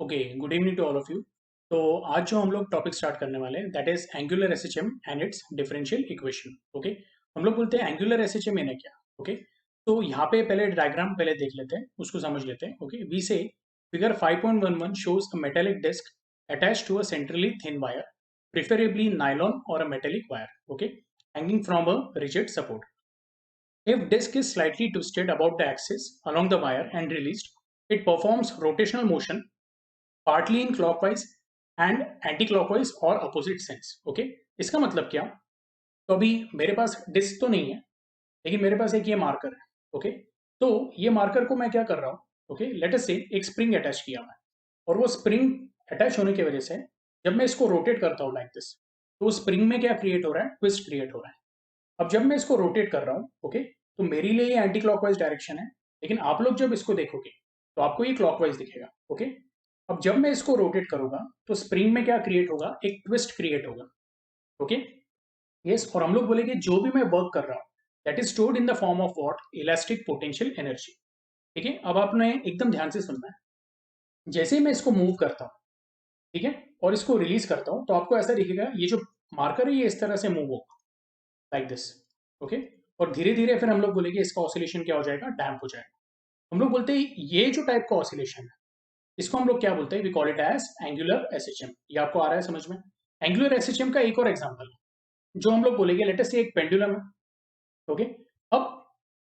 Okay, good evening to all of you. तो आज जो हम लोग टॉपिक स्टार्ट करने वाले हैं that is angular SHM and it's differential equation. Okay, हम लोग बोलते हैं एंगुलर एसएचएम इन्हें क्या। ओके, तो यहाँ पे पहले डायग्राम पहले देख लेते हैं, उसको समझ लेते हैं। ओके, वी से figure 5.11 shows a metallic disc attached to a centrally thin wire, preferably nylon or a metallic wire, okay, hanging from a rigid support. If disc is slightly twisted about the axis along the wire and released, it performs rotational motion partly in clockwise and anti clockwise और opposite sense. Okay, इसका मतलब क्या? तो अभी मेरे पास disc तो नहीं है, लेकिन मेरे पास एक ये मार्कर है। ओके, तो ये मार्कर को मैं क्या कर रहा हूँ? ओके, लेट अस से एक स्प्रिंग अटैच किया हुआ है, और वो स्प्रिंग अटैच होने की वजह से जब मैं इसको रोटेट करता हूँ लाइक दिस, तो स्प्रिंग में क्या क्रिएट हो रहा है? ट्विस्ट क्रिएट हो रहा है। अब जब मैं इसको रोटेट कर रहा हूँ, ओके, तो मेरे लिए ये एंटी क्लॉकवाइज डायरेक्शन है, लेकिन आप लोग जब इसको देखोगे तो आपको ये क्लॉकवाइज दिखेगा। ओके, अब जब मैं इसको रोटेट करूंगा तो स्प्रिंग में क्या क्रिएट होगा? एक ट्विस्ट क्रिएट होगा। ओके, यस, और हम लोग बोलेंगे जो भी मैं वर्क कर रहा हूँ that is stored in the form of what? Elastic potential energy. ठीक है, अब आपने एकदम ध्यान से सुनना है। जैसे ही मैं इसको मूव करता हूँ, ठीक है, और इसको रिलीज करता हूँ, तो आपको ऐसा दिखेगा ये जो मार्कर है ये इस तरह से मूव होगा लाइक दिस। ओके, और धीरे धीरे फिर हम लोग बोलेंगे इसका ऑसिलेशन क्या हो जाएगा? डैम्प हो जाएगा। हम लोग बोलते हैं ये जो टाइप का ऑसिलेशन है इसको हम लोग क्या बोलते हैं? We call it as angular SHM. ये आपको आ रहा है समझ में? एंगुलर एसएचएम का एक और एग्जांपल है जो हम लोग बोलेंगे, लेट अस से एक पेंडुलम है। ओके, अब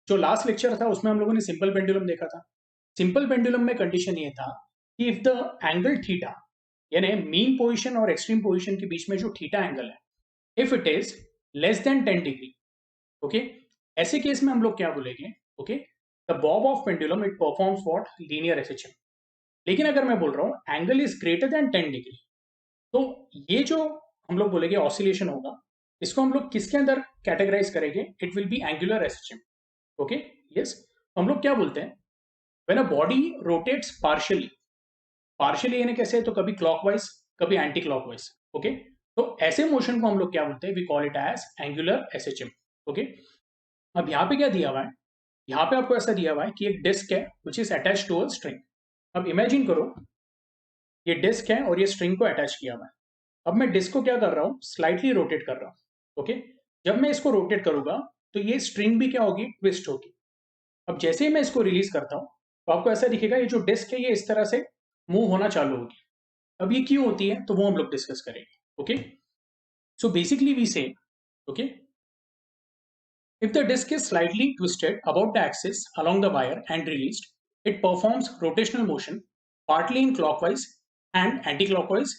जो लास्ट लेक्चर था उसमें हम लोगों ने सिंपल पेंडुलम देखा था। सिंपल पेंडुलम में कंडीशन ये था कि इफ द एंगल थीटा, यानी मीन पोजीशन और एक्सट्रीम पोजीशन के बीच में जो थीटा एंगल है, if it is less then 10 degree, okay, ऐसे केस में हम लोग क्या बोलेंगे? Okay, the Bob of pendulum it performs what? Linear SHM. लेकिन अगर मैं बोल रहा हूं angle is greater then 10 degree, तो ये जो हम लोग बोलेंगे ऑसिलेशन होगा, इसको हम लोग किसके अंदर कैटेगराइज करेंगे? It will B angular SHM. Okay, yes, हम लोग क्या बोलते हैं? When a body rotates partially, partially यानी कैसे? तो कभी क्लॉकवाइज कभी एंटी क्लॉकवाइज। ओके, तो ऐसे मोशन को हम लोग क्या बोलते हैं? We call it as angular SHM. Okay, अब यहाँ पे क्या दिया हुआ है? यहाँ पे आपको ऐसा दिया हुआ है कि एक डिस्क है which is attached to a string. अब इमेजिन करो ये डिस्क है और ये स्ट्रिंग को अटैच किया हुआ है। अब मैं डिस्क को क्या कर रहा हूँ? स्लाइटली रोटेट कर रहा हूँ। ओके, जब मैं इसको रोटेट करूंगा तो ये स्ट्रिंग भी क्या होगी? ट्विस्ट होगी। अब जैसे ही मैं इसको रिलीज करता हूँ तो आपको ऐसा दिखेगा ये जो डिस्क है ये इस तरह से मूव होना चालू होगी। अब ये क्यों होती है तो वो हम लोग डिस्कस करेंगे। Okay, so basically we say, okay, if the disc is slightly twisted about the axis along the wire and released, it performs rotational motion partly in clockwise and anti-clockwise.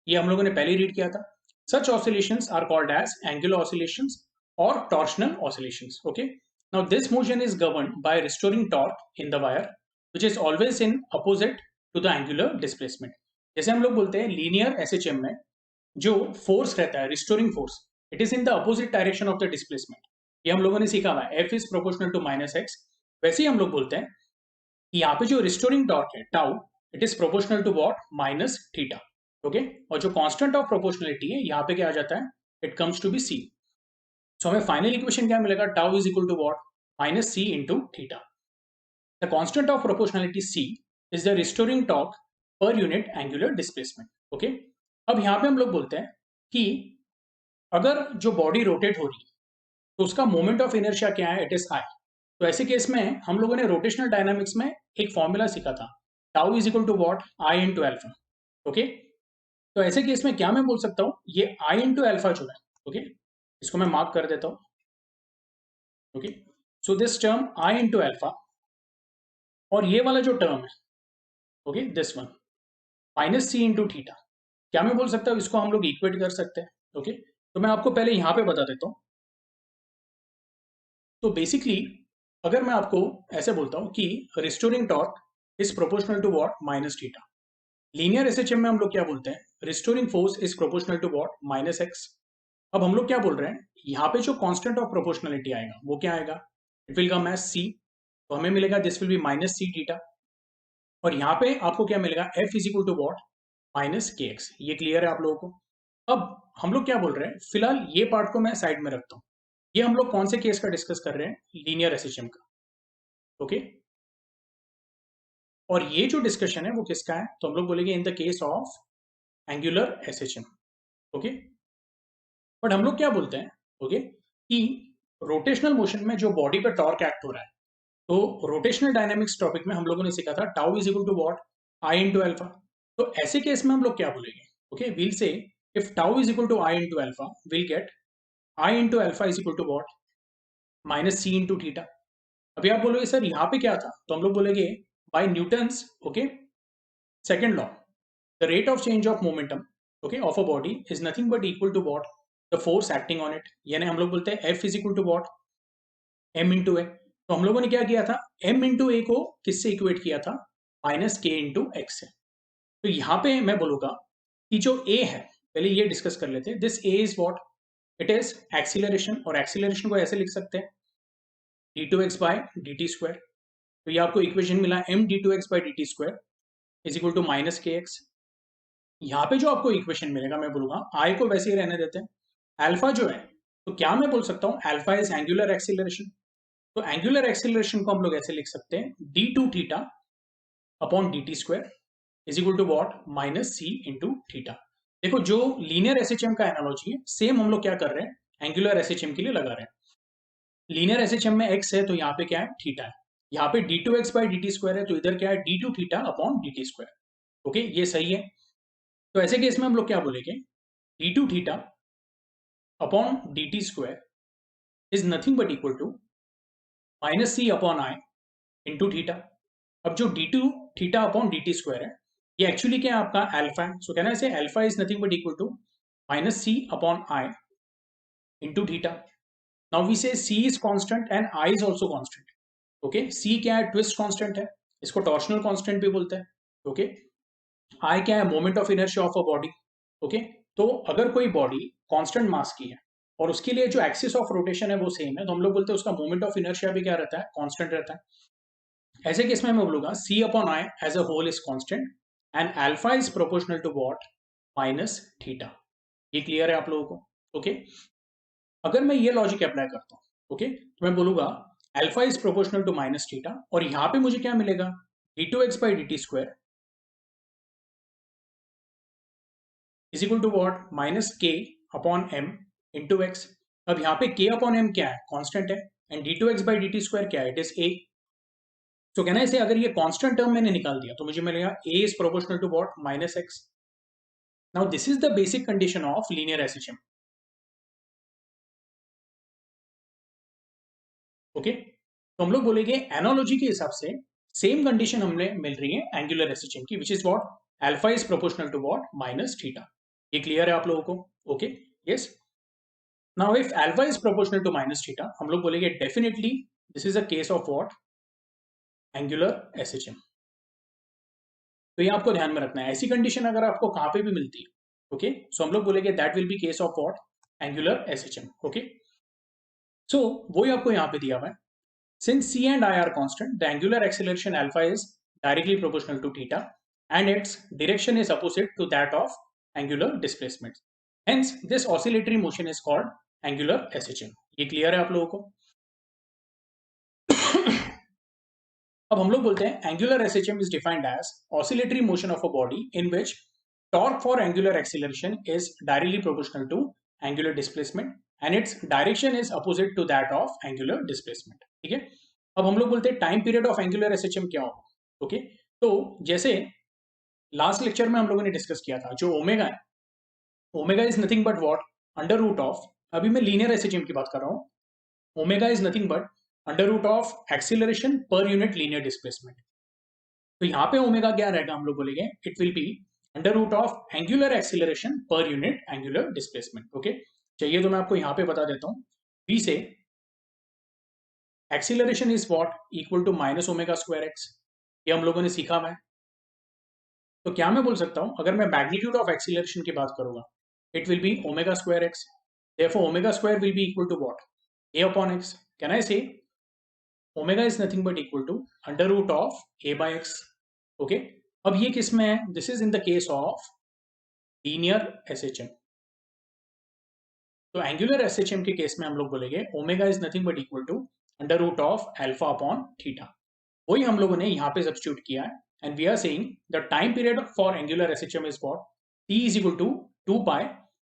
ये हम लोगों ने पहले रीड किया था। Such oscillations are called as angular oscillations or torsional oscillations. Okay. Now this motion is governed by restoring torque in the wire, which is always in opposite to the angular displacement. जैसे हम लोग बोलते हैं linear SHM में जो force रहता है, restoring force, it is in the opposite direction of the displacement. ये हम लोगों ने सीखा हुआ है, f is proportional to minus x. वैसे ही हम लोग बोलते हैं कि यहाँ पे जो रिस्टोरिंग टॉर्क है tau, it is proportional to what? Minus theta. Okay, और जो कांस्टेंट ऑफ प्रोपोर्शनलिटी है यहाँ पे क्या आ जाता है? It comes to be C. So हमें फाइनल इक्वेशन क्या मिलेगा? Tau is equal to what? Minus C into theta. The constant of proportionality C is the restoring torque per unit angular displacement. Okay, अब यहाँ पे हम लोग बोलते हैं कि अगर जो बॉडी रोटेट हो रही है तो उसका मोमेंट ऑफ इनर्शिया क्या है? It is I. तो ऐसे केस में हम लोगों ने रोटेशनल डायनामिक्स में एक फॉर्मूला सीखा था, tau is equal to what? I into alpha. Okay, तो ऐसे केस में क्या मैं बोल सकता हूँ? ये आई इंटू एल्फा जो है, ओके, इसको मैं मार्क कर देता हूँ। Okay, so this term I into alpha, और ये वाला जो टर्म है, okay, this one minus C into theta, क्या मैं बोल सकता हूँ? इसको हम लोग इक्वेट कर सकते हैं। ओके, तो मैं आपको पहले यहाँ पे बता देता हूँ। तो बेसिकली अगर मैं आपको ऐसे बोलता हूं कि restoring torque is proportional to what? Minus theta. Linear SHM में हम लोग क्या बोलते हैं? Restoring force is proportional to what? Minus x. अब हम लोग क्या बोल रहे हैं? यहाँ पे जो कांस्टेंट ऑफ प्रोपोर्शनलिटी आएगा वो क्या आएगा? It will come as c. तो हमें मिलेगा this will be minus c theta, और यहाँ पे आपको क्या मिलेगा? F is equal to what? Minus के एक्स। ये क्लियर है आप लोगों को? अब हम लोग क्या बोल रहे हैं? फिलहाल ये पार्ट को मैं साइड में रखता हूँ। ये हम लोग कौन से केस का डिस्कस कर रहे हैं? लीनियर एसएचएम का। ओके, और ये जो डिस्कशन है वो किसका है, तो हम लोग बोलेंगे इन the case of angular SHM. Okay, but हम लोग क्या बोलते हैं, ओके, कि रोटेशनल मोशन में जो बॉडी पे टॉर्क एक्ट हो रहा है, तो रोटेशनल डायनामिक्स टॉपिक में हम लोगों ने सीखा था tau is equal to what, I into alpha. तो ऐसे केस में हम लोग क्या बोलेंगे, okay, will say if tau is equal to I into alpha, will get I into alpha is equal to what, minus C into theta. अभी आप बोलोगे सर यहाँ पे क्या था, तो हम लोग बोलेगे by Newton's, okay, second law, the rate of change of momentum, okay, of a body is nothing but equal to what, the force acting on it. यानी हम लोग बोलते हैं F is equal to what, M into A. तो हम लोगों ने क्या किया था, एम इंटू ए को किससे इक्वेट किया था, माइनस के इंटू एक्स से। तो यहाँ पे मैं बोलूंगा कि जो ए है, पहले ये डिस्कस कर लेते हैं, this a is what, it is acceleration, और एक्सीलरेशन को ऐसे लिख सकते हैं d two x by d t square. तो ये आपको इक्वेशन मिला m D two x by d t square is equal to minus के एक्स। यहाँ पे जो आपको इक्वेशन मिलेगा, मैं बोलूंगा आई को वैसे ही रहने देते हैं, अल्फा जो है, तो क्या मैं बोल सकता हूँ, अल्फा इज एंगुलर एक्सीलरेशन। तो एंगुलर एक्सीलरेशन को हम लोग ऐसे लिख सकते हैं d two theta upon D t square is equal to what, minus C into theta. देखो जो लीनियर एसएचएम का एनालॉजी है, सेम हम लोग क्या कर रहे हैं, एंगुलर एसएचएम के लिए लगा रहे हैं। लीनियर एसएचएम में एक्स है, तो यहाँ पे क्या है, थीटा है। यहाँ पे d two x by d t square है, तो इधर क्या है, d two theta upon D t square. Okay, ये सही है। तो ऐसे केस में हम लोग क्या बोलेंगे, d two theta upon D t square is nothing but equal to minus C upon I into theta. अब जो d two theta upon D t square है, ये एक्चुअली क्या है, आपका अल्फा है। सो कहना है alpha is nothing but equal to minus C upon I into theta. Now we say C is constant and I is also constant. Okay, C क्या है, ट्विस्ट कांस्टेंट है, इसको टॉर्शनल कांस्टेंट भी बोलते हैं। ओके, आई क्या है, moment of inertia of a body. Okay, तो अगर कोई बॉडी कांस्टेंट मास की है और उसके लिए जो एक्सिस ऑफ रोटेशन है वो सेम है, तो हम लोग बोलते हैं उसका मोमेंट ऑफ इनर्शिया भी क्या रहता है, कांस्टेंट रहता है। ऐसे केस में मैं बोलूंगा C upon I as a whole is constant and alpha is proportional to what, minus theta. ये क्लियर है आप लोगों को। ओके, अगर मैं ये लॉजिक अप्लाई करता हूँ, ओके, तो मैं बोलूंगा alpha is proportional to minus theta, और यहां पे मुझे क्या मिलेगा, d two x by d t square is equal to what, minus k upon m into x. अब यहाँ पे के अपॉन एम क्या है, कांस्टेंट है, and d two x by d t square क्या है, इट इज ए। तो कहना है इसे अगर ये कांस्टेंट टर्म मैंने निकाल दिया, तो मुझे मिलेगा A is proportional to what, minus X. Now this is the basic condition of linear SHM. Okay, तो हम लोग बोलेंगे एनालॉजी के हिसाब से सेम कंडीशन हमें मिल रही है एंगुलर एसएचएम की, which is what, alpha is proportional to what, minus theta. ये क्लियर है आप लोगों को। Okay, yes. Now if alpha is proportional to minus theta, हम लोग बोलेंगे definitely this is a case of what, angular SHM. तो ये आपको ध्यान में रखना है, ऐसी कंडीशन अगर आपको कहां पे भी मिलती है, ओके, सो हम लोग बोलेंगे that will be case of what, angular SHM. Okay, so वही आपको यहाँ पे दिया हुआ है, since c and I are constant, the angular acceleration alpha is directly proportional to theta and its direction is opposite to that of angular displacement. Hence, this oscillatory motion is called angular SHM. ये clear है आप लोगों को। अब हम लोग बोलते हैं angular SHM is defined as oscillatory motion of a body in which torque for angular acceleration is directly proportional to angular displacement and its direction is opposite to that of angular displacement. ठीक है, अब हम लोग बोलते हैं time period of angular SHM क्या होगा। Okay, तो जैसे लास्ट लेक्चर में हम लोगों ने डिस्कस किया था, जो ओमेगा है, omega is nothing but what, under root of, अभी मैं लीनियर एसएचएम की बात कर रहा हूं, omega is nothing but under root of acceleration per unit linear displacement. तो यहाँ पे ओमेगा क्या रहेगा, हम लोग बोलेंगे it will be under root of angular acceleration per unit angular displacement. Okay, चाहिए तो मैं आपको यहाँ पे बता देता हूँ, बी से acceleration is what, equal to minus omega square x, ये हम लोगों ने सीखा हुआ है। तो क्या मैं बोल सकता हूं, अगर मैं मैग्नीट्यूड ऑफ एक्सीलरेशन की बात करूंगा, it will be omega square X, therefore omega square will be equal to what, A upon X. Can I say omega is nothing but equal to under root of A by X. Okay, अब ये किस में है, this is in the case of linear SHM. तो angular SHM के case में हम लोग बोलेंगे omega is nothing but equal to under root of alpha upon theta. वही हम लोगों ने यहाँ पे सब्स्टिट्यूट किया है and we are saying the time period for angular SHM is what? T is equal to 2 pi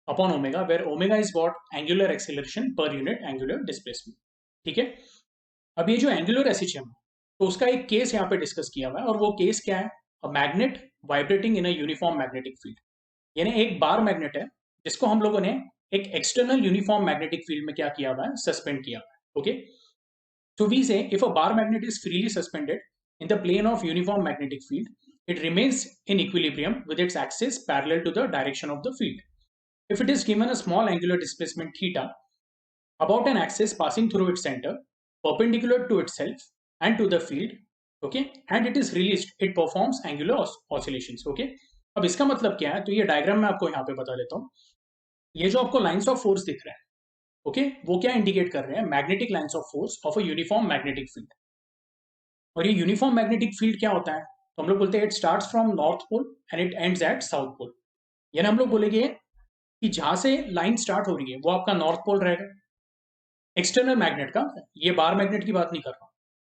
upon omega, where omega is what? Angular acceleration per unit angular displacement. ठीक है, अब ये जो एंगुलर एसएचएम तो उसका एक case यहाँ पे डिस्कस किया हुआ है, और वो केस क्या है? A magnet vibrating in a uniform magnetic field, यानी एक बार मैग्नेट है जिसको हम लोगों ने एक एक्सटर्नल यूनिफॉर्म मैग्नेटिक फील्ड में क्या किया हुआ है? सस्पेंड किया हुआ है. Okay, so we say if a bar magnet is freely suspended in the plane of uniform magnetic field, it remains in equilibrium with its axis parallel to the direction of the field. If it is given a small angular displacement theta about an axis passing through its center, perpendicular to itself and to the field, okay, and it is released, it performs angular oscillations. Okay, अब इसका मतलब क्या है? तो ये diagram मैं आपको यहाँ पे बता देता हूँ. ये जो आपको लाइंस ऑफ फोर्स दिख रहे हैं, ओके, वो क्या इंडिकेट कर रहे हैं? Magnetic lines of force of a uniform magnetic field. और ये यूनिफॉर्म मैग्नेटिक फील्ड क्या होता है? तो हम लोग बोलते हैं it starts from north pole and it ends at south pole. यानी हम लोग बोलेंगे कि जहां से लाइन स्टार्ट हो रही है वो आपका नॉर्थ पोल रहेगा, एक्सटर्नल मैग्नेट का, ये बार मैग्नेट की बात नहीं कर रहा.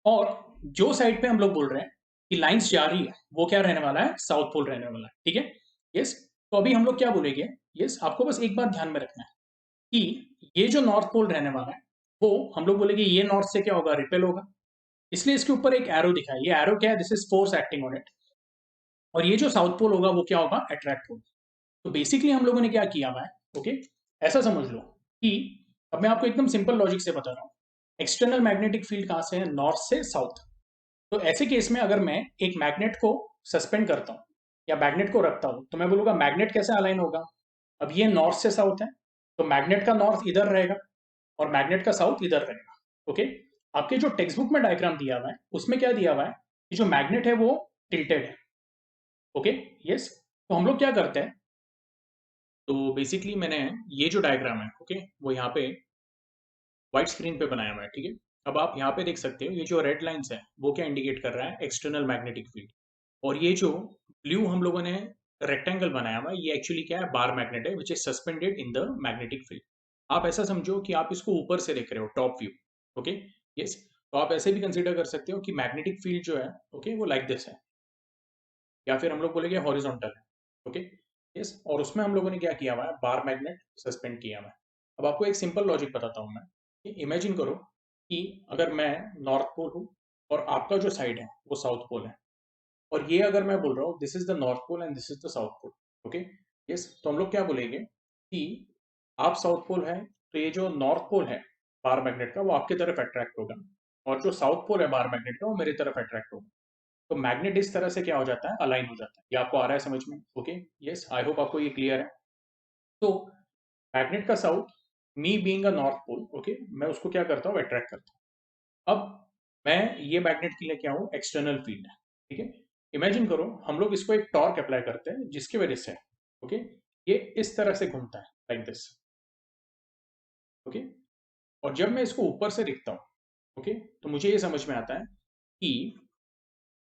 और जो साइड पे हम लोग बोल रहे हैं कि लाइंस जा रही है वो क्या रहने वाला है? साउथ पोल रहने वाला है. ठीक है, यस. तो अभी हम लोग क्या बोलेंगे? यस, आपको बस एक बात ध्यान में रखना है कि ये जो नॉर्थ पोल रहने वाला है वो हम लोग बोलेंगे ये नॉर्थ से क्या होगा? रिपेल होगा. इसलिए इसके ऊपर एक एरो दिखा है. ये एरो क्या है? This is force acting on it. और ये जो साउथ पोल होगा वो क्या होगा? अट्रैक्ट होगा. तो बेसिकली हम लोगों ने क्या किया हुआ है? ओके, ऐसा समझ लो कि अब मैं आपको एकदम सिंपल लॉजिक से बता रहा हूँ. एक्सटर्नल मैग्नेटिक फील्ड कहाँ से है? नॉर्थ से साउथ. तो ऐसे केस में अगर मैं एक मैग्नेट को सस्पेंड करता हूँ या मैग्नेट को रखता हूँ तो मैं बोलूंगा मैग्नेट कैसे अलाइन होगा? अब ये नॉर्थ से साउथ है तो मैग्नेट का नॉर्थ इधर रहेगा और मैग्नेट का साउथ इधर रहेगा. ओके, आपके जो टेक्स्ट बुक में डायग्राम दिया हुआ है उसमें क्या दिया हुआ है कि जो मैग्नेट है वो टिल्टेड है. Okay, yes. तो हम लोग क्या करते हैं? तो बेसिकली मैंने ये जो डायग्राम है, ओके, वो यहाँ पे व्हाइट स्क्रीन पे बनाया हुआ है. ठीक है, अब आप यहाँ पे देख सकते हो ये जो रेड लाइंस है वो क्या इंडिकेट कर रहा है? External magnetic field. और ये जो ब्लू हम लोगों ने रेक्टेंगल बनाया हुआ है ये एक्चुअली क्या है? बार मैग्नेट है which is suspended in the magnetic field. आप ऐसा समझो कि आप इसको ऊपर से देख रहे हो, टॉप व्यू. Okay, yes. तो आप ऐसे भी कंसिडर कर सकते हो कि मैग्नेटिक फील्ड जो है, ओके, वो लाइक दिस है, या फिर हम लोग बोलेंगे हॉरिजॉन्टल है. Okay, yes. और उसमें हम लोगों ने क्या किया हुआ है? बार मैग्नेट सस्पेंड किया हुआ है. अब आपको एक सिंपल लॉजिक बताता हूँ मैं. इमेजिन करो कि अगर मैं नॉर्थ पोल हूँ और आपका जो साइड है वो साउथ पोल है, और ये अगर मैं बोल रहा हूँ this is the north pole and this is the south pole. Okay, yes. तो हम लोग क्या बोलेंगे कि आप साउथ पोल है तो ये जो नॉर्थ पोल है बार मैग्नेट का वो आपकी तरफ अट्रैक्ट होगा, और जो साउथ पोल है बार मैग्नेट का वो मेरी तरफ अट्रैक्ट होगा. तो मैग्नेट इस तरह से क्या हो जाता है? अलाइन हो जाता है. ये आपको आ रहा है समझ में? ओके, यस, आई होप आपको ये क्लियर है. तो मैग्नेट का south, me being a north pole, okay, मैं उसको क्या करता हूँ? अट्रैक्ट करता हूँ. अब मैं ये मैग्नेट के लिए क्या हूँ? एक्सटर्नल फील्ड है. ठीक है, इमेजिन करो हम लोग इसको एक टॉर्क अप्लाई करते हैं जिसकी वजह से, ओके, ये इस तरह से घूमता है लाइक दिस. ओके, और जब मैं इसको ऊपर से दिखता हूँ, ओके, तो मुझे ये समझ में आता है कि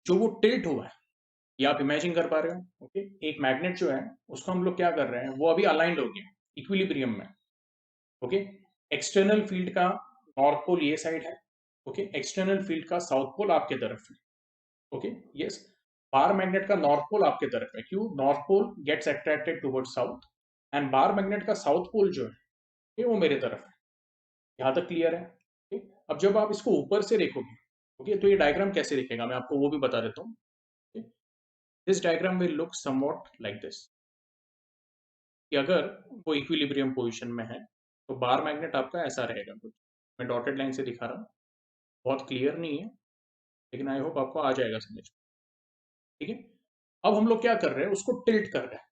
जो वो टिल्ट हुआ है, ये आप इमेजिन कर पा रहे हो. ओके, एक मैग्नेट जो है उसको हम लोग क्या कर रहे हैं? वो अभी अलाइंड हो गया इक्विलिब्रियम में. ओके, एक्सटर्नल फील्ड का नॉर्थ पोल ये साइड है, ओके, एक्सटर्नल फील्ड का साउथ पोल आपके तरफ है. Okay, yes. बार मैग्नेट का नॉर्थ पोल आपके तरफ है. क्यों? North pole gets attracted towards south, and bar magnet का साउथ पोल जो है ये वो मेरे तरफ है. यहाँ तक क्लियर है? okay? अब जब आप इसको ऊपर से देखोगे, ओके, तो ये डायग्राम कैसे दिखेगा मैं आपको वो भी बता देता हूँ. This diagram will look somewhat like this. कि अगर वो इक्विलिब्रियम पोजीशन में है तो बार मैग्नेट आपका ऐसा रहेगा कुछ. मैं डॉटेड लाइन से दिखा रहा हूँ, बहुत क्लियर नहीं है लेकिन आई होप आपको आ जाएगा समझ. ठीक है, अब हम लोग क्या कर रहे हैं? उसको टिल्ट कर रहे हैं.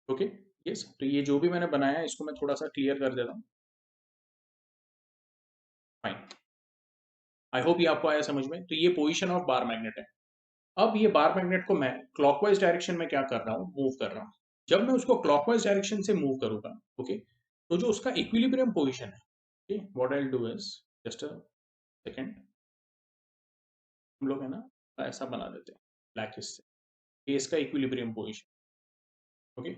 Okay, yes. तो ये जो भी मैंने बनाया है इसको मैं थोड़ा सा क्लियर कर देता हूँ. फाइन, आई होप ये आपको आया समझ में. तो ये पोजीशन ऑफ बार मैग्नेट है. अब ये बार मैग्नेट को मैं क्लॉकवाइज डायरेक्शन में क्या कर रहा हूँ? मूव कर रहा हूँ. जब मैं उसको क्लॉकवाइज डायरेक्शन से मूव करूंगा, ओके, तो जो उसका इक्विलिब्रियम पोजीशन है, okay, what I will do is just a second, हम लोग है ना ऐसा बना देते हैं ब्लैक से, ये इसका equilibrium position. Okay,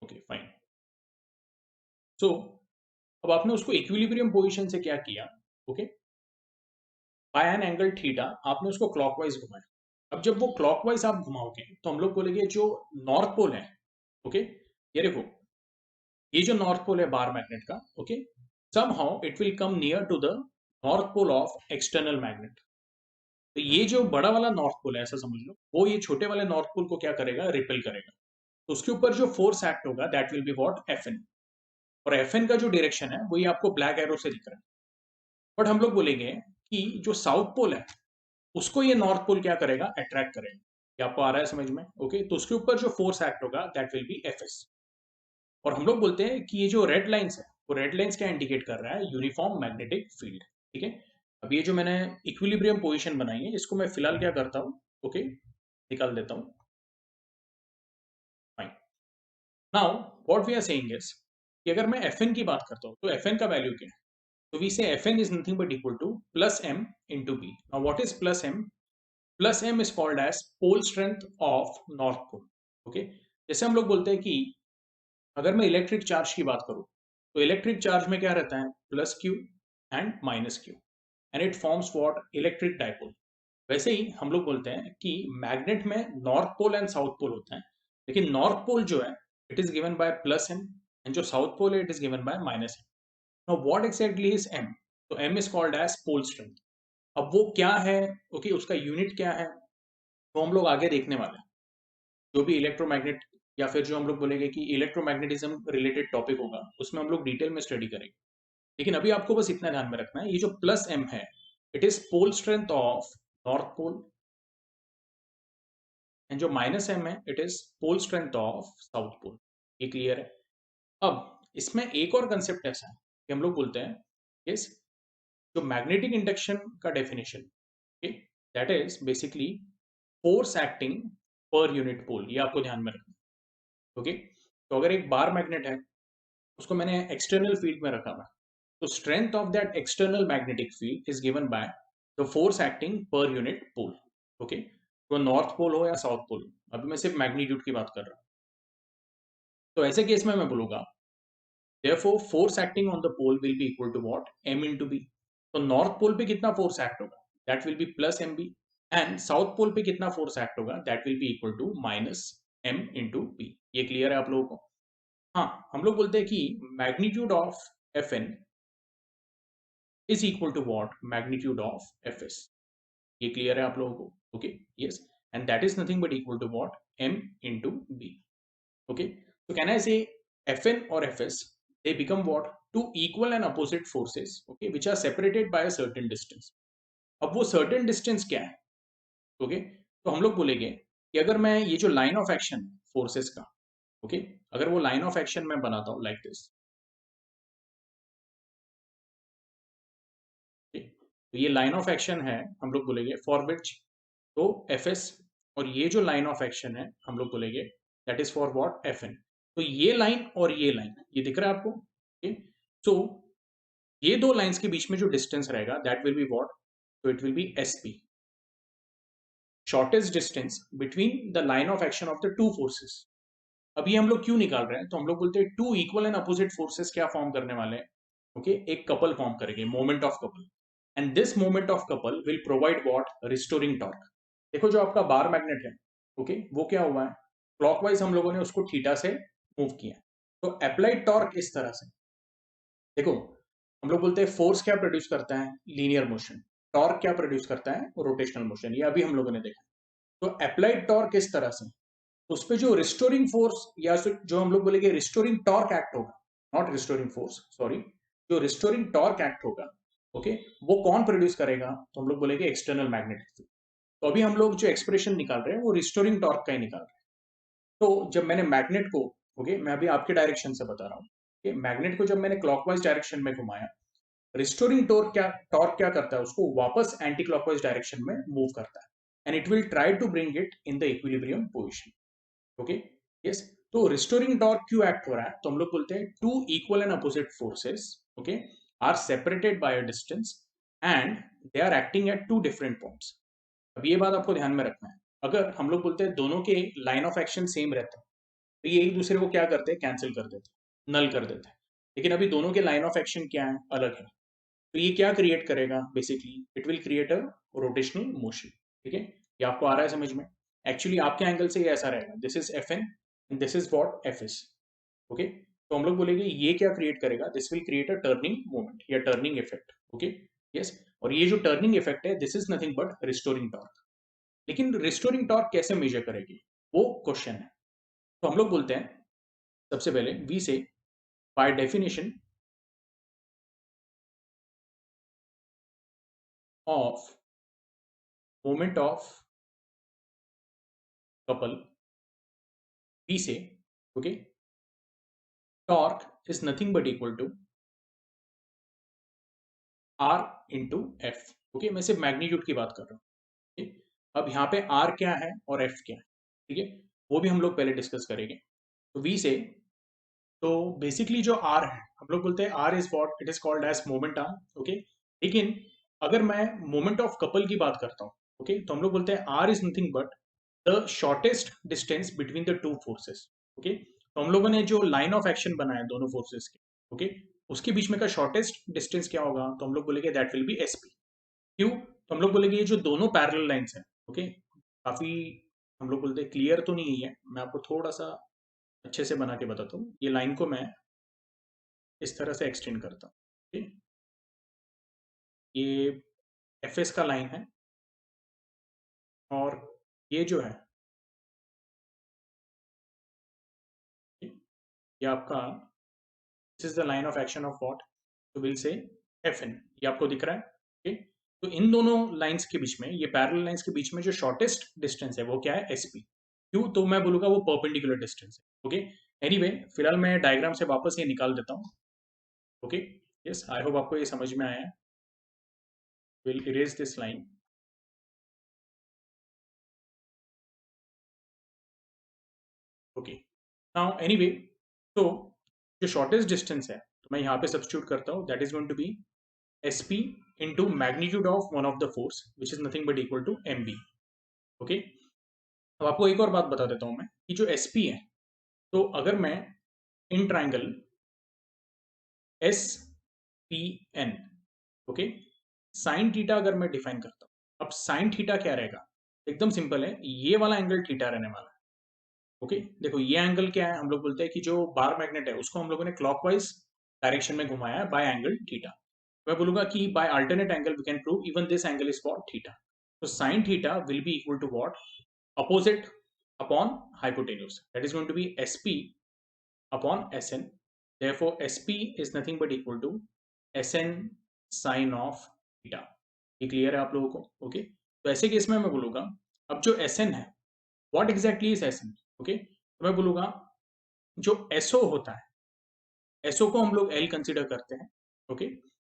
okay, fine. So अब आपने उसको इक्विलिब्रियम पोजीशन से क्या किया? Okay, by an angle theta आपने उसको क्लॉकवाइज घुमाया। अब जब वो क्लॉकवाइज आप घुमाओगे तो हम लोग बोलेंगे जो नॉर्थ पोल है, ओके, ये देखो, ये जो नॉर्थ पोल है बार मैग्नेट का, okay, somehow it will come near to the north pole of external magnet. तो ये जो बड़ा वाला नॉर्थ पोल है, ऐसा समझ लो, वो ये छोटे वाले नॉर्थ पोल को क्या करेगा, रिपेल करेगा। तो उसके ऊपर जो फोर्स एक्ट होगा that will be what, f n. और एफ एन का जो डायरेक्शन है वही आपको ब्लैक एरो से दिख रहा है। बट हम लोग बोलेंगे कि जो साउथ पोल है उसको ये नॉर्थ पोल क्या करेगा, अट्रैक्ट करेगा। ये आपको आ रहा है समझ में? ओके, तो उसके ऊपर जो फोर्स एक्ट होगा that will B F S. और हम लोग बोलते हैं कि ये जो रेड लाइंस है, वो रेड लाइंस क्या इंडिकेट कर रहा है, यूनिफॉर्म मैग्नेटिक फील्ड। ठीक है, अब ये जो मैंने इक्विलिब्रियम पोजीशन बनाई है इसको मैं फिलहाल क्या करता हूँ, ओके, निकाल देता हूँ। Fine. Now what we are saying is कि अगर मैं एफ एन की बात करता हूँ तो एफ एन का वैल्यू क्या है? तो we say f n is nothing but equal to plus m into b. Now what is plus m? Plus m is called as pole strength of north pole. Okay, जैसे हम लोग बोलते हैं कि अगर मैं इलेक्ट्रिक चार्ज की बात करूं तो इलेक्ट्रिक चार्ज में क्या रहता है, plus Q and minus Q, and it forms what, electric dipole. वैसे ही हम लोग बोलते हैं कि मैग्नेट में north pole and south pole होता है, लेकिन नॉर्थ पोल जो है it is given by plus M, and जो साउथ पोल है it is given by minus M. Now what exactly is M? तो M is called as pole strength. अब वो क्या है, ओके, उसका यूनिट क्या है, वो हम लोग आगे देखने वाले हैं। जो भी इलेक्ट्रोमैग्नेट या फिर जो हम लोग बोलेंगे कि इलेक्ट्रोमैग्नेटिज्म रिलेटेड टॉपिक होगा उसमें हम लोग डिटेल में स्टडी करेंगे। लेकिन अभी आपको बस इतना ध्यान में रखना है, ये जो प्लस एम है it is pole strength of north pole, and जो माइनस एम है it is pole strength of south pole. ये क्लियर है? अब इसमें एक और कंसेप्ट ऐसा है कि हम लोग बोलते हैं इस जो मैग्नेटिक इंडक्शन का definition, okay, that is basically force acting per unit pole. ये आपको ध्यान में रखना है। ओके, तो अगर एक बार मैग्नेट है उसको मैंने एक्सटर्नल फील्ड में रखा हुआ है, तो strength of that external magnetic field is given by the force acting per unit pole. Okay, तो नॉर्थ पोल हो या साउथ पोल हो, अभी मैं सिर्फ मैग्नीट्यूड की बात कर रहा हूँ। तो ऐसे केस में मैं बोलूंगा therefore force acting on the pole will be equal to what, m into b। तो नॉर्थ पोल पे कितना फोर्स एक्ट होगा, that will be plus m b, and south pole पे कितना फोर्स एक्ट होगा, that will be equal to minus m into b. ये clear है आप लोगों को? हाँ, हम लोग बोलते हैं कि magnitude of f n is equal to what, magnitude of f s. ये क्लियर है आप लोगों को? Okay, yes, and that is nothing but equal to what, m into b. Okay, so can I say Fn or Fs, they become what, two equal and opposite forces, okay, which are separated by a certain distance। अब वो certain distance क्या है? okay, तो हम लोग बोलेंगे कि अगर मैं ये जो लाइन ऑफ एक्शन फोर्सेस का, okay, अगर वो लाइन ऑफ एक्शन मैं बनाता हूं लाइक दिस, तो ये लाइन ऑफ एक्शन है, हम लोग बोलेंगे फॉर विच, तो Fs, और ये जो लाइन ऑफ एक्शन है हम लोग बोलेंगे that is for what, Fn। तो ये लाइन और ये लाइन, ये दिख रहा है आपको? ओके, सो ये दो लाइंस के बीच में जो डिस्टेंस रहेगा दैट विल बी व्हाट, तो it will B SP, shortest distance between the line of action of the two forces. अब ये हम लोग क्यों निकाल रहे हैं, तो हम लोग बोलते हैं two equal and opposite forces क्या फॉर्म करने वाले हैं, ओके, एक कपल फॉर्म करेंगे, moment of couple, and this moment of couple will provide what, restoring torque. देखो जो आपका बार मैग्नेट है, ओके, वो क्या हुआ है, क्लॉकवाइज हम लोगों ने उसको थीटा से मूव किया, तो अप्लाइड टॉर्क इस तरह से, देखो हम लोग बोलते हैं फोर्स क्या प्रोड्यूस करता है, लीनियर मोशन, टॉर्क क्या प्रोड्यूस करता है, रोटेशनल मोशन। ये अभी हम लोगों ने देखा। तो अप्लाइड टॉर्क इस तरह से, उस पे जो रिस्टोरिंग फोर्स या जो हम लोग बोलेंगे रिस्टोरिंग टॉर्क एक्ट होगा, नॉट रिस्टोरिंग फोर्स, सॉरी, जो रिस्टोरिंग टॉर्क एक्ट होगा, ओके, वो कौन प्रोड्यूस करेगा, तो हम लोग बोलेंगे एक्सटर्नल मैग्नेटिक फील्ड। तो अभी हम लोग जो एक्सप्रेशन निकाल रहे हैं वो रिस्टोरिंग टॉर्क का ही निकाल रहे हैं। तो जब मैंने मैग्नेट को, ओके, मैं अभी आपके डायरेक्शन से बता रहा हूँ कि मैग्नेट को जब मैंने क्लॉकवाइज डायरेक्शन में घुमाया, रिस्टोरिंग टॉर्क क्या करता है, उसको वापस एंटी क्लॉकवाइज डायरेक्शन में मूव करता है, and it will try to bring it in the equilibrium position. Okay, yes, तो रिस्टोरिंग टॉर्क क्यों एक्ट हो रहा है, तो हम लोग बोलते हैं two equal and opposite forces, okay, are separated by a distance and they are acting at two different points. अब ये बात आपको ध्यान में रखना है, अगर हम लोग बोलते हैं दोनों के लाइन ऑफ एक्शन सेम रहते हैं तो ये एक दूसरे को क्या करते हैं, कैंसिल कर देते हैं, नल कर देते हैं। लेकिन अभी दोनों के लाइन ऑफ एक्शन क्या है, अलग है। तो ये क्या क्रिएट करेगा basically, it will create a rotational motion. ठीक है, ये आपको आ रहा है समझ में? एक्चुअली आपके एंगल से ये ऐसा रहेगा, this is f n and this is what f S. Okay, तो हम लोग बोलेंगे ये क्या क्रिएट करेगा, this will create a turning moment या टर्निंग इफेक्ट। ओके, यस, और ये जो टर्निंग इफेक्ट है this is nothing but restoring torque. लेकिन रिस्टोरिंग टॉर्क कैसे मेजर करेगी, वो क्वेश्चन है। तो हम लोग बोलते हैं सबसे पहले we say by definition of moment of couple, we say okay torque is nothing but equal to R into F. Okay, मैं सिर्फ मैग्नीट्यूड की बात कर रहा हूँ। okay? अब यहाँ पे आर क्या है और एफ क्या है, ठीक है, वो भी हम लोग पहले डिस्कस करेंगे। तो वी से, तो बेसिकली जो आर है हम लोग बोलते हैं r is what it is called as moment arm. Okay, लेकिन अगर मैं मोमेंट ऑफ कपल की बात करता हूँ, ओके, तो हम लोग बोलते हैं r is nothing but the shortest distance between the two forces. Okay, तो हम लोगों ने जो लाइन ऑफ एक्शन बनाया दोनों फोर्सेस के, ओके, उसके बीच में का शॉर्टेस्ट डिस्टेंस क्या होगा, तो हम लोग बोलेंगे दैट विल बी एसपी। क्यों, तो हम लोग बोलेंगे ये जो दोनों पैरेलल लाइंस हैं, ओके, काफी हम लोग बोलते हैं क्लियर तो नहीं है, मैं आपको थोड़ा सा अच्छे से बना के बताता हूँ। ये लाइन को मैं इस तरह से एक्सटेंड करता हूँ। ओके, ये एफ एस का लाइन है और ये जो है ये आपका this is the line of action of what, तो विल से एफ एन, ये आपको दिख रहा है। ओके, तो इन दोनों लाइंस के बीच में, ये पैरेलल लाइंस के बीच में जो शॉर्टेस्ट डिस्टेंस है वो क्या है, एसपी। क्यों, तो मैं बोलूंगा वो परपेंडिकुलर डिस्टेंस है। ओके, एनीवे फिलहाल मैं डायग्राम से वापस ये निकाल देता हूँ। ओके, यस, आई होप आपको ये समझ में आया है। Will erase this line. Okay, now anyway, तो जो शॉर्टेस्ट डिस्टेंस है तो मैं यहाँ पे सब्स्टिट्यूट करता हूँ, that is going to be sp into magnitude of one of the force which is nothing but equal to mb। Okay, अब आपको एक और बात बता देता हूं मैं कि जो sp है, तो अगर मैं in triangle s p n, okay, sine theta अगर मैं डिफाइन करता हूं, अब साइन थीटा क्या रहेगा, एकदम सिंपल है, ये वाला एंगल थीटा रहने वाला है। ओके, देखो ये एंगल क्या है, हम लोग बोलते हैं कि जो बार मैग्नेट है उसको हम लोगों ने क्लॉकवाइज डायरेक्शन में घुमाया है बाय एंगल थीटा। मैं बोलूंगा कि by alternate angle we can prove even this angle is what, theta. तो sine theta will be equal to what, opposite upon hypotenuse, that is going to be sp upon sn, therefore sp is nothing but equal to sn sin of theta। ये clear है आप लोगों को? Okay, तो ऐसे case में मैं बोलूंगा अब जो sn है, what exactly is sn। Okay, तो मैं बोलूंगा जो so होता है, so को हम लोग l कंसीडर करते हैं। ओके,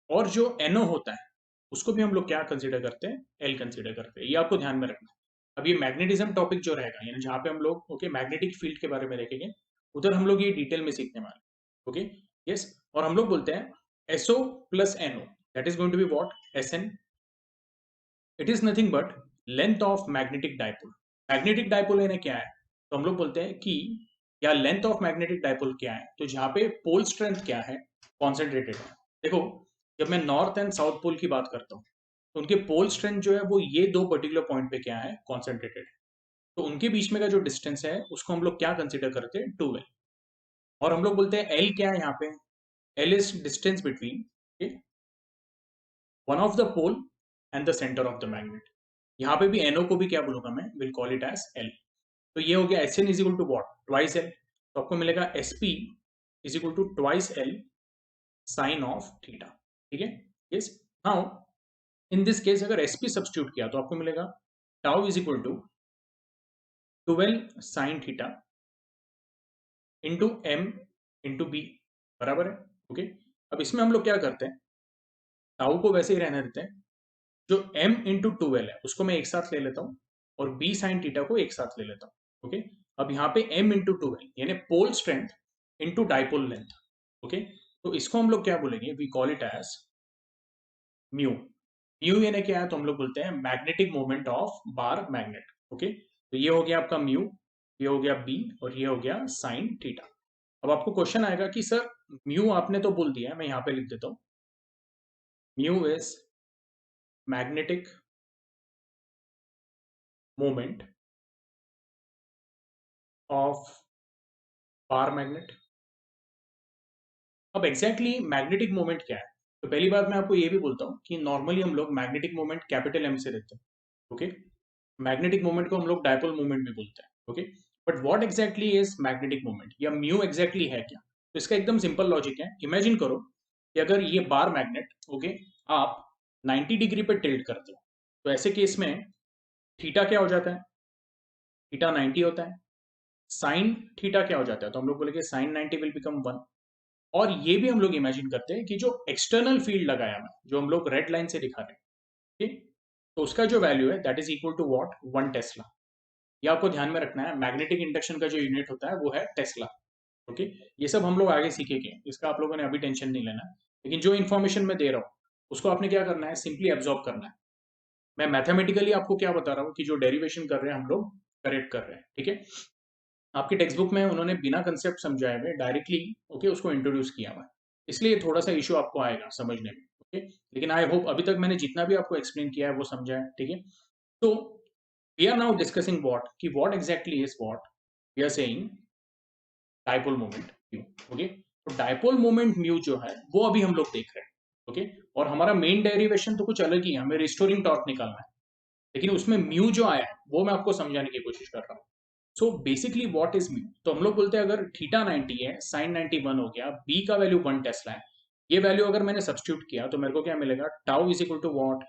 और जो no होता है उसको भी हम लोग क्या कंसीडर करते हैं, एल कंसीडर करते हैं, ये आपको ध्यान में रखना है। अब ये मैग्नेटिज्म टॉपिक जो रहेगा, यानी जहाँ पे हम लोग ओके मैग्नेटिक फील्ड के बारे में देखेंगे, उधर हम लोग ये डिटेल में सीखने वाले हैं। ओके, यस, और हम लोग बोलते हैं s o plus n o, that is going to be what, s n, it is nothing but length of magnetic dipole. Magnetic dipole यानी क्या है, तो हम लोग बोलते हैं कि या लेंथ ऑफ मैग्नेटिक डायपोल क्या है, तो जहाँ पे पोल स्ट्रेंथ क्या है, कॉन्सेंट्रेटेड है। देखो, जब मैं नॉर्थ एंड साउथ पोल की बात करता हूँ, तो उनके पोल स्ट्रेंथ जो है वो ये दो पर्टिकुलर पॉइंट पे क्या है, कॉन्सेंट्रेटेड है। तो उनके बीच में का जो डिस्टेंस है उसको हम लोग क्या कंसीडर करते हैं, 2l। और हम लोग बोलते हैं एल क्या है यहाँ पे, L is distance between one of the pole and the centre of the magnet. यहाँ पे भी एनओ को भी क्या बोलूंगा मैं, will call it as L. तो ये हो गया S N is equal to what, twice L, तो आपको मिलेगा S P is equal to twice L sine of theta. ठीक है, yes, now in this case अगर एस पी सब्स्टिट्यूट किया तो आपको मिलेगा tau is equal to 12 sine theta into M into B, बराबर है। ओके, अब इसमें हम लोग क्या करते हैं, टाउ को वैसे ही रहने देते हैं, जो m इंटू ट्वेल्व है उसको मैं एक साथ ले लेता हूँ और b साइन थीटा को एक साथ ले लेता हूँ। ओके, अब यहाँ पे m इंटू ट्वेल्व यानी pole strength into dipole length. Okay, तो इसको हम लोग क्या बोलेंगे, we call it as mu. Mu यानी क्या है, तो हम लोग बोलते हैं magnetic moment of bar magnet. Okay, तो ये हो गया आपका म्यू, ये हो गया b और ये हो गया साइन थीटा। अब आपको क्वेश्चन आएगा कि सर म्यू आपने तो बोल दिया है, मैं यहाँ पे लिख देता हूँ mu is magnetic moment of bar magnet. अब एग्जैक्टली मैग्नेटिक मोमेंट क्या है? तो पहली बात मैं आपको ये भी बोलता हूँ कि नॉर्मली हम लोग मैग्नेटिक मोमेंट कैपिटल एम से देते हैं। ओके, मैग्नेटिक मोमेंट को हम लोग डायपोल मोमेंट भी बोलते हैं। Okay, but what exactly is magnetic moment या म्यू एग्जैक्टली है क्या? तो इसका एकदम सिंपल लॉजिक है। इमेजिन करो कि अगर ये बार मैग्नेट, ओके, आप 90 डिग्री पे टिल्ट करते हो, तो ऐसे केस में थीटा क्या हो जाता है? थीटा 90 होता है। साइन थीटा क्या हो जाता है? तो हम लोग बोलेंगे साइन 90 विल बिकम 1। और ये भी हम लोग इमेजिन करते हैं कि जो एक्सटर्नल फील्ड लगाया मैं, जो हम लोग रेड लाइन से दिखा रहे हैं, ठीक, तो उसका जो वैल्यू है that is equal to what? 1 tesla. ये आपको ध्यान में रखना है, मैग्नेटिक इंडक्शन का जो यूनिट होता है वो है टेस्ला। ओके, ये सब हम लोग आगे सीखेंगे, इसका आप लोगों ने अभी टेंशन नहीं लेना है। लेकिन जो इन्फॉर्मेशन मैं दे रहा हूँ उसको आपने क्या करना है? सिंपली एब्जॉर्ब करना है। मैं मैथमेटिकली आपको क्या बता रहा हूँ कि जो डेरिवेशन कर रहे हैं हम लोग करेक्ट कर रहे हैं, ठीक है। आपकी टेक्स्ट बुक में उन्होंने बिना कंसेप्ट समझाए हुए डायरेक्टली, ओके, उसको इंट्रोड्यूस किया हुआ है, इसलिए थोड़ा सा इशू आपको आएगा समझने में। ओके, लेकिन आई होप अभी तक मैंने जितना भी आपको एक्सप्लेन किया है वो समझा है, ठीक है। तो we are now discussing what, कि what exactly is what we are saying dipole moment mu. Okay, तो डायपोल मोमेंट म्यू जो है वो अभी हम लोग देख रहे हैं। ओके, और हमारा मेन डेरिवेशन तो कुछ अलग ही है, हमें रिस्टोरिंग टॉर्क निकालना है, लेकिन उसमें म्यू जो आया है वो मैं आपको समझाने की कोशिश कर रहा हूँ। So basically what is mu? तो हम लोग बोलते हैं अगर थीटा 90 है, साइन 91 हो गया, बी का वैल्यू 1 टेस्ला है, ये वैल्यू अगर मैंने सब्स्टिट्यूट किया तो मेरे को क्या मिलेगा? Tau is equal to what?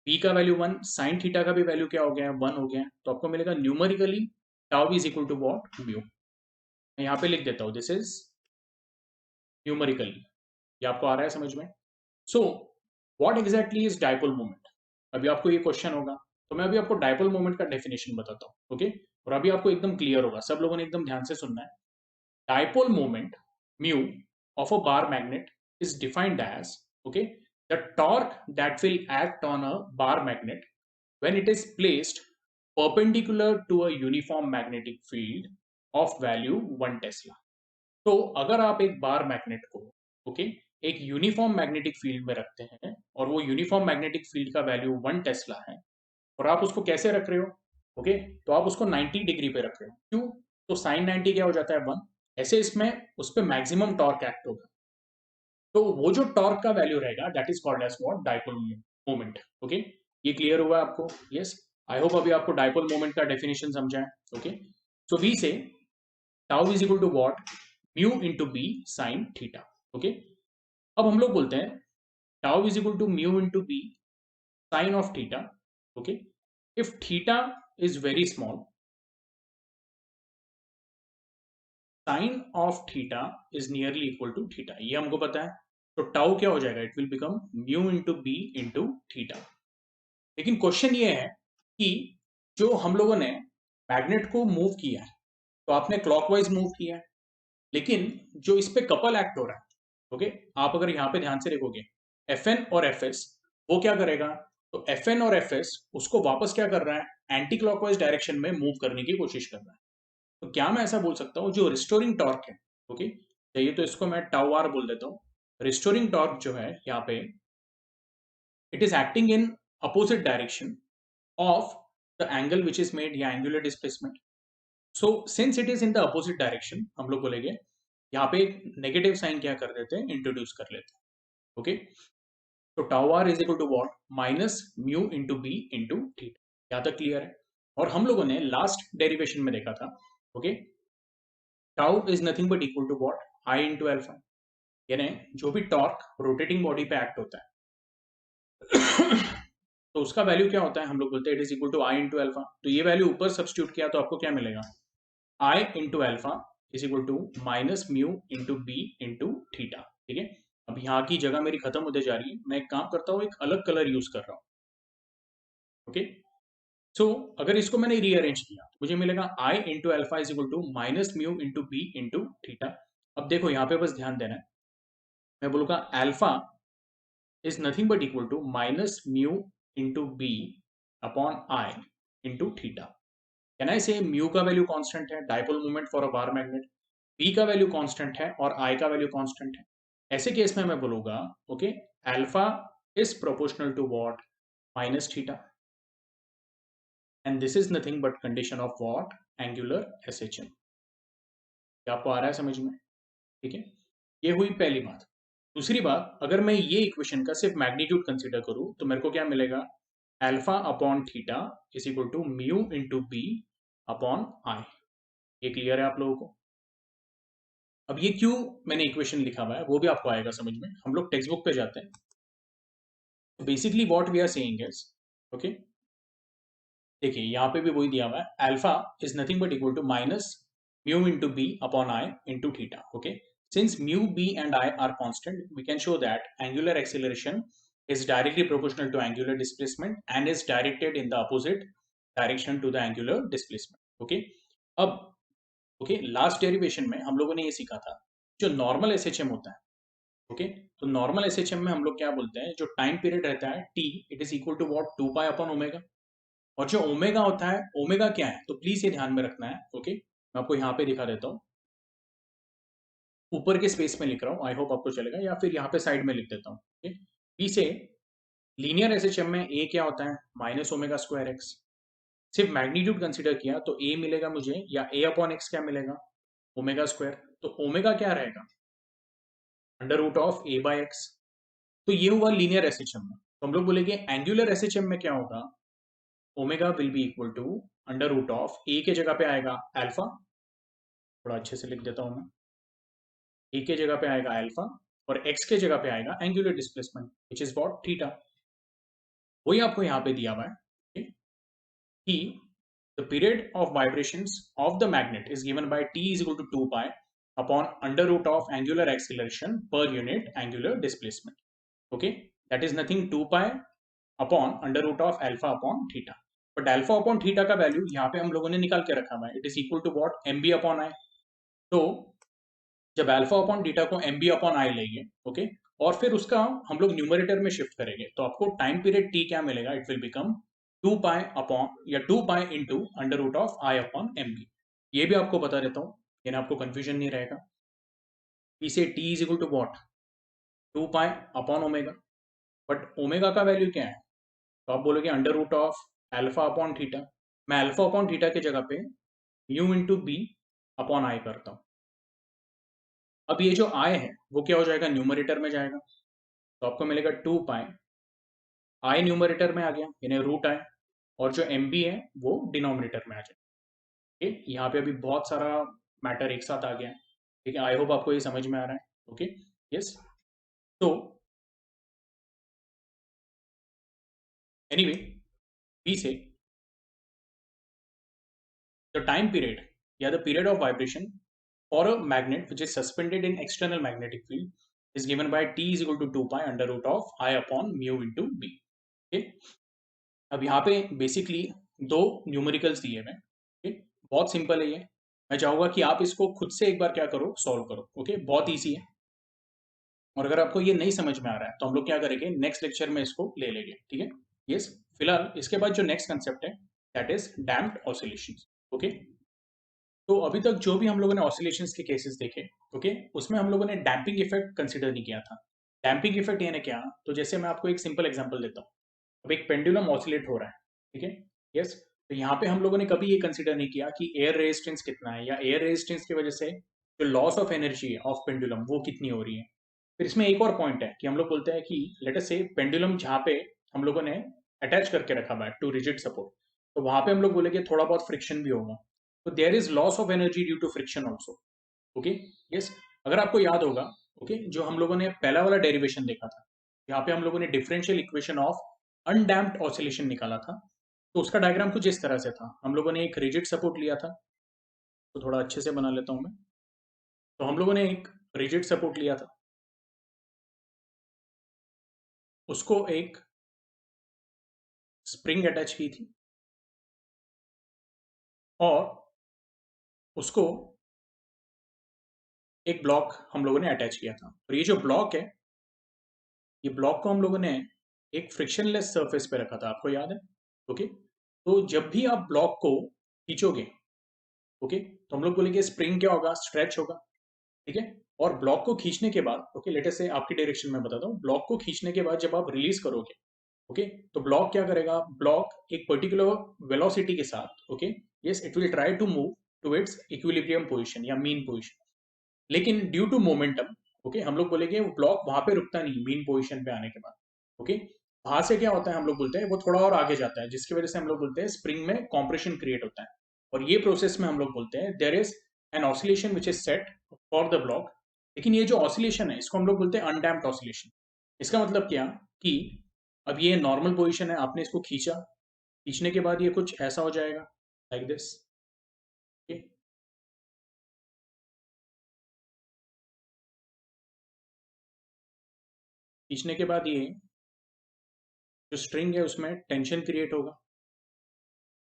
B का वैल्यू 1, साइन थीटा का भी वैल्यू क्या हो गया? 1 हो गया। तो आपको मिलेगा numerically tau is equal to what? Mu. मैं यहाँ पे लिख देता हूँ, दिस इज न्यूमेरिकली। ये आपको आ रहा है समझ में? So what exactly is dipole moment? अभी आपको ये क्वेश्चन होगा, तो मैं अभी आपको डायपोल मोमेंट का डेफिनेशन बताता हूँ। ओके, और अभी आपको एकदम क्लियर होगा, सब लोगों ने एकदम ध्यान से सुनना है। Dipole moment mu of a bar magnet is defined as, okay, the torque that will act on a bar magnet when it is placed perpendicular to a uniform magnetic field of value 1 Tesla. तो अगर आप एक bar magnet को, okay, एक uniform magnetic field में रखते हैं और वो यूनिफॉर्म मैग्नेटिक फील्ड का वैल्यू 1 टेस्ला है, और आप उसको कैसे रख रहे हो? ओके, तो आप उसको 90 डिग्री पे रख रहे हो। क्यों? तो साइन 90 क्या हो जाता है? 1। ऐसे इसमें उस पर मैक्सिमम टॉर्क एक्ट होगा, तो वो जो टॉर्क का वैल्यू रहेगा that is called as what? Dipole moment. Okay, ये क्लियर हुआ आपको? यस, आई होप अभी आपको डायपोल मोमेंट का डेफिनेशन समझा है। Okay, so we say tau is equal to what? Mu into B sine theta. Okay, अब हम लोग बोलते हैं tau is equal to mu into B sine of theta. Okay, if theta is very small, sine of theta is nearly equal to theta, ये हमको पता है। तो टाउ क्या हो जाएगा? It will become mu into B into theta. लेकिन question ये है कि जो हम लोगों ने मैग्नेट को मूव किया है, तो आपने क्लॉकवाइज मूव किया है, लेकिन जो इस पे कपल एक्ट हो रहा है, ओके, आप अगर यहाँ पे ध्यान से देखोगे, एफ एन और एफ एस, वो क्या करेगा? तो एफ एन और एफ एस उसको वापस क्या कर रहा है? एंटी क्लॉकवाइज डायरेक्शन में मूव करने की कोशिश कर रहा है। तो क्या मैं ऐसा बोल सकता हूँ जो रिस्टोरिंग टॉर्क है, ओके, चाहिए तो इसको मैं टाउ आर बोल देता हूँ। रिस्टोरिंग टॉर्क जो है यहाँ पे, it is acting in opposite direction of the angle which is made, या angular displacement. So since it is in the opposite direction, हम लोग बोलेंगे यहाँ पे एक नेगेटिव साइन क्या कर देते हैं? इंट्रोड्यूस कर लेते हैं। ओके, तो tau R is equal to what? Minus mu into B into theta. यहाँ तक क्लियर है? और हम लोगों ने लास्ट डेरिवेशन में देखा था, okay, tau is nothing but equal to what? I into alpha. यानी जो भी टॉर्क रोटेटिंग बॉडी पे एक्ट होता है तो उसका वैल्यू क्या होता है? हम लोग बोलते हैं it is equal to I into alpha. तो ये वैल्यू ऊपर सब्स्टिट्यूट किया तो आपको क्या मिलेगा? I into alpha is equal to minus mu into B into theta. ठीक है, अब यहाँ की जगह मेरी खत्म होते जा रही है, मैं एक काम करता हूँ, एक अलग कलर यूज कर रहा हूँ। ओके, सो अगर इसको मैंने रीअरेंज किया तो मुझे मिलेगा I into alpha is equal to minus mu into B into theta. अब देखो यहाँ पे बस ध्यान देना है, मैं बोलूंगा alpha is nothing but equal to minus mu into B upon I into theta. Can I say mu का वैल्यू कांस्टेंट है, dipole moment for a bar magnet, B का वैल्यू कांस्टेंट है और आई का वैल्यू कांस्टेंट है। ऐसे case में मैं बोलूंगा, okay, alpha is proportional to what? Minus theta. And this is nothing but condition of what? Angular SHM. क्या आपको आ रहा है समझ में? ठीक है, ये हुई पहली बात। दूसरी बात, अगर मैं ये इक्वेशन का सिर्फ मैग्नीट्यूड कंसीडर करूं तो मेरे को क्या मिलेगा? Alpha upon theta is equal to mu into B upon I. ये क्लियर है आप लोगों को? अब ये क्यों मैंने इक्वेशन लिखा हुआ है वो भी आपको आएगा समझ में। हम लोग टेक्स्ट बुक पे जाते हैं। Basically what we are saying is, okay, देखिए यहाँ पे भी वही दिया हुआ है, alpha is nothing but equal to minus mu into B upon I into theta. Okay, since mu b and I are constant, we can show that angular acceleration is directly proportional to angular displacement and is directed in the opposite direction to the angular displacement. Okay, अब okay, last derivation में हम लोगों ने ये सीखा था जो normal SHM होता है। ओके, तो नॉर्मल एसएचएम में हम लोग क्या बोलते हैं, जो टाइम पीरियड रहता है T, it is equal to what? 2 pi upon omega. और जो ओमेगा होता है, ओमेगा क्या है तो प्लीज ये ध्यान में रखना है। ओके, मैं आपको यहाँ पे दिखा देता हूँ, ऊपर के स्पेस में लिख रहा हूँ, आई होप आपको चलेगा, या फिर यहाँ पे साइड में लिख देता हूँ। ओके, पी से लीनियर एसएचएम में ए क्या होता है? Minus omega square x. सिर्फ मैग्नीट्यूड कंसीडर किया तो ए मिलेगा मुझे, या ए अपॉन एक्स क्या मिलेगा? Omega square. तो ओमेगा क्या रहेगा? Under root of A by X. तो ये हुआ लीनियर एसएचएम में। तो हम लोग बोलेंगे एंगुलर एसएचएम में क्या होगा? Omega will be equal to under root of A के जगह पे आएगा अल्फा, थोड़ा अच्छे से लिख देता हूं मैं, ए के जगह पे आएगा अल्फा और एक्स के जगह पे आएगा angular displacement which is what? Theta. वही आपको यहाँ पे दिया हुआ है कि the period of vibrations of the magnet is given by t is equal to 2 pi upon under root of angular acceleration per unit angular displacement. Okay, that is nothing 2 pi upon under root of alpha upon theta. But alpha upon theta का value यहाँ पे हम लोगों ने निकाल के रखा हुआ है, it is equal to what? mb upon i. तो जब अल्फा अपॉन थीटा को एम बी अपॉन आई लेंगे, ओके, और फिर उसका हम लोग न्यूमरेटर में शिफ्ट करेंगे तो आपको टाइम पीरियड टी क्या मिलेगा? It will become 2 pi upon, या 2 pi into under root of I upon M B. ये भी आपको बता देता हूँ, यानी आपको कंफ्यूजन नहीं रहेगा। पी से T is equal to what? 2 pi upon omega. But omega का वैल्यू क्या है? तो आप बोलोगे under root of alpha upon theta. मैं अल्फा अपॉन थीटा की जगह पे U into B upon I करता हूँ। अब ये जो आई है वो क्या हो जाएगा? न्यूमरेटर में जाएगा, तो आपको मिलेगा 2 पाई, आई न्यूमरेटर में आ गया यानी रूट आई, और जो एम बी है वो डिनोमिनेटर में आ जाएगा। ठीक, यहाँ पे अभी बहुत सारा मैटर एक साथ आ गया। ठीक है, आई होप आपको ये समझ में आ रहा है। Okay, yes. तो एनीवे, बी से द टाइम पीरियड या the period of vibration for a magnet which is suspended in external magnetic field is given by t is equal to 2 pi under root of I upon mu into b. Okay? अब यहाँ पे basically दो numericals दिए हुए। Okay, बहुत simple है ये, मैं चाहूंगा कि आप इसको खुद से एक बार क्या करो, सॉल्व करो। ओके, बहुत इजी है। और अगर आपको ये नहीं समझ में आ रहा है तो हम लोग क्या करेंगे, नेक्स्ट लेक्चर में इसको ले लेंगे। ठीक है, यस। फिलहाल इसके बाद जो नेक्स्ट कंसेप्ट है that is damped oscillations. Okay, तो अभी तक जो भी हम लोगों ने ऑसिलेशंस के केसेस देखे, ओके, उसमें हम लोगों ने डैम्पिंग इफेक्ट कंसीडर नहीं किया था। डैम्पिंग इफेक्ट यानी क्या? तो जैसे मैं आपको एक सिंपल एग्जांपल देता हूँ। अब एक पेंडुलम ऑसिलेट हो रहा है, ठीक है, यस, तो यहाँ पे हम लोगों ने कभी ये कंसीडर नहीं किया कि एयर रेजिस्टेंस कितना है, या एयर रेजिस्टेंस की वजह से जो लॉस ऑफ एनर्जी है ऑफ पेंडुलम वो कितनी हो रही है। फिर इसमें एक और पॉइंट है कि हम लोग बोलते हैं कि लेट अस से पेंडुलम जहाँ पे हम लोगों ने अटैच करके रखा हुआ है टू रिजिड सपोर्ट, तो वहां पे हम लोग बोलेंगे थोड़ा बहुत फ्रिक्शन भी होगा, तो there is loss of energy due to friction also. Okay, yes. अगर आपको याद होगा, ओके, जो हम लोगों ने पहला वाला डेरिवेशन देखा था, यहाँ पे हम लोगों ने differential equation of undamped oscillation निकाला था, तो उसका डायग्राम कुछ इस तरह से था। हम लोगों ने एक रिजिड सपोर्ट लिया था, तो थोड़ा अच्छे से बना लेता हूं मैं। तो हम लोगों ने एक रिजिड सपोर्ट लिया था, उसको एक स्प्रिंग अटैच की थी, और उसको एक ब्लॉक हम लोगों ने अटैच किया था। और ये जो ब्लॉक है, ये ब्लॉक को हम लोगों ने एक फ्रिक्शनलेस सरफेस पे रखा था, आपको याद है? ओके, तो जब भी आप ब्लॉक को खींचोगे, ओके, तो हम लोग बोलेंगे स्प्रिंग क्या होगा? स्ट्रेच होगा। ठीक है, और ब्लॉक को खींचने के बाद, ओके, लेट अस से आपकी डायरेक्शन में बताता हूँ, ब्लॉक को खींचने के बाद जब आप रिलीज करोगे, ओके, तो ब्लॉक क्या करेगा, ब्लॉक एक पर्टिकुलर वेलोसिटी के साथ, okay, yes, it will try to move to its equilibrium position या मीन पोजीशन, लेकिन ड्यू टू मोमेंटम, ओके, हम लोग बोलेंगे वो ब्लॉक वहां पे रुकता नहीं मीन पोजीशन पे आने के बाद, ओके, वहां से क्या होता है, हम लोग बोलते हैं वो थोड़ा और आगे जाता है, जिसकी वजह से हम लोग बोलते हैं स्प्रिंग में कॉम्प्रेशन क्रिएट होता है, और ये प्रोसेस में हम लोग बोलते हैं there is an oscillation which is set for the block. लेकिन ये जो ऑसिलेशन है इसको हम लोग बोलते हैं अनडैम्प्ड ऑसिलेशन। इसका मतलब क्या कि अब ये नॉर्मल पोजीशन है, आपने इसको खींचा, खींचने के बाद ये कुछ ऐसा हो जाएगा, लाइक दिस, खींचने के बाद ये जो स्ट्रिंग है उसमें टेंशन क्रिएट होगा,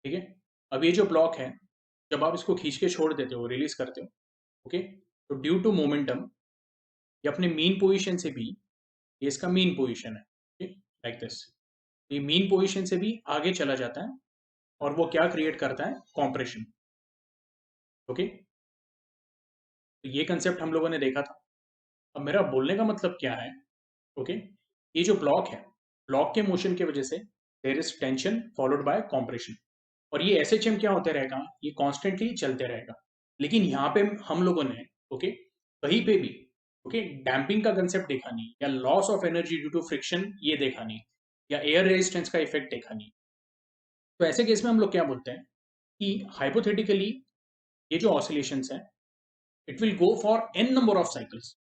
ठीक है। अब ये जो ब्लॉक है, जब आप इसको खींच के छोड़ देते हो, रिलीज करते हो, ओके, तो ड्यू टू मोमेंटम ये अपने मीन पोजीशन से भी, ये इसका मीन पोजीशन है, ठीक, लाइक दिस, ये मीन पोजीशन से भी आगे चला जाता है, और वो क्या क्रिएट करता है, कॉम्प्रेशन, ओके। तो ये कंसेप्ट हम लोगों ने देखा था। अब मेरा बोलने का मतलब क्या है, ओके, ये जो ब्लॉक है, ब्लॉक के मोशन की वजह से there is tension followed by compression, और ये एसएचएम क्या होते रहेगा, ये कॉन्स्टेंटली चलते रहेगा। लेकिन यहाँ पे हम लोगों ने, ओके, कहीं पे भी, ओके, डैम्पिंग का कंसेप्ट देखा नहीं, या loss of energy due to friction ये देखा नहीं, या एयर रेजिस्टेंस का इफेक्ट देखा नहीं। तो ऐसे केस में हम लोग क्या बोलते हैं कि हाइपोथेटिकली ये जो ऑसिलेशंस हैं, it will go for N number of cycles,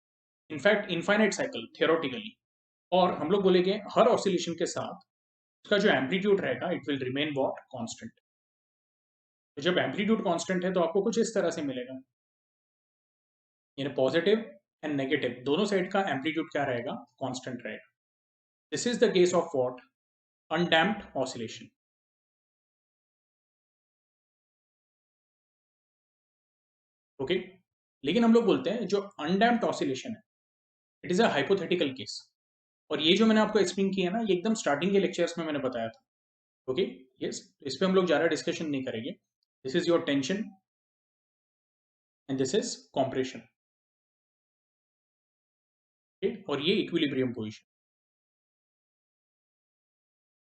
in fact infinite cycle theoretically, और हम लोग बोलेंगे हर ऑसिलेशन के साथ उसका जो एम्पलीट्यूड रहेगा it will remain what, constant. तो जब एम्पलीट्यूड कांस्टेंट है तो आपको कुछ इस तरह से मिलेगा, यानी पॉजिटिव एंड नेगेटिव दोनों साइड का एम्पलीट्यूड क्या रहेगा, कांस्टेंट रहेगा। This is the case of what, undamped oscillation, okay. लेकिन हम लोग बोलते हैं जो अनडैम्प्ड ऑसिलेशन है, it is a hypothetical case, और ये जो मैंने आपको एक्सप्लेन किया ना, ये एकदम स्टार्टिंग के लेक्चर्स में मैंने बताया था, ओके, यस, इस पे हम लोग ज्यादा डिस्कशन नहीं करेंगे। This is your tension and this is compression, और ये इक्विलिब्रियम पोजीशन।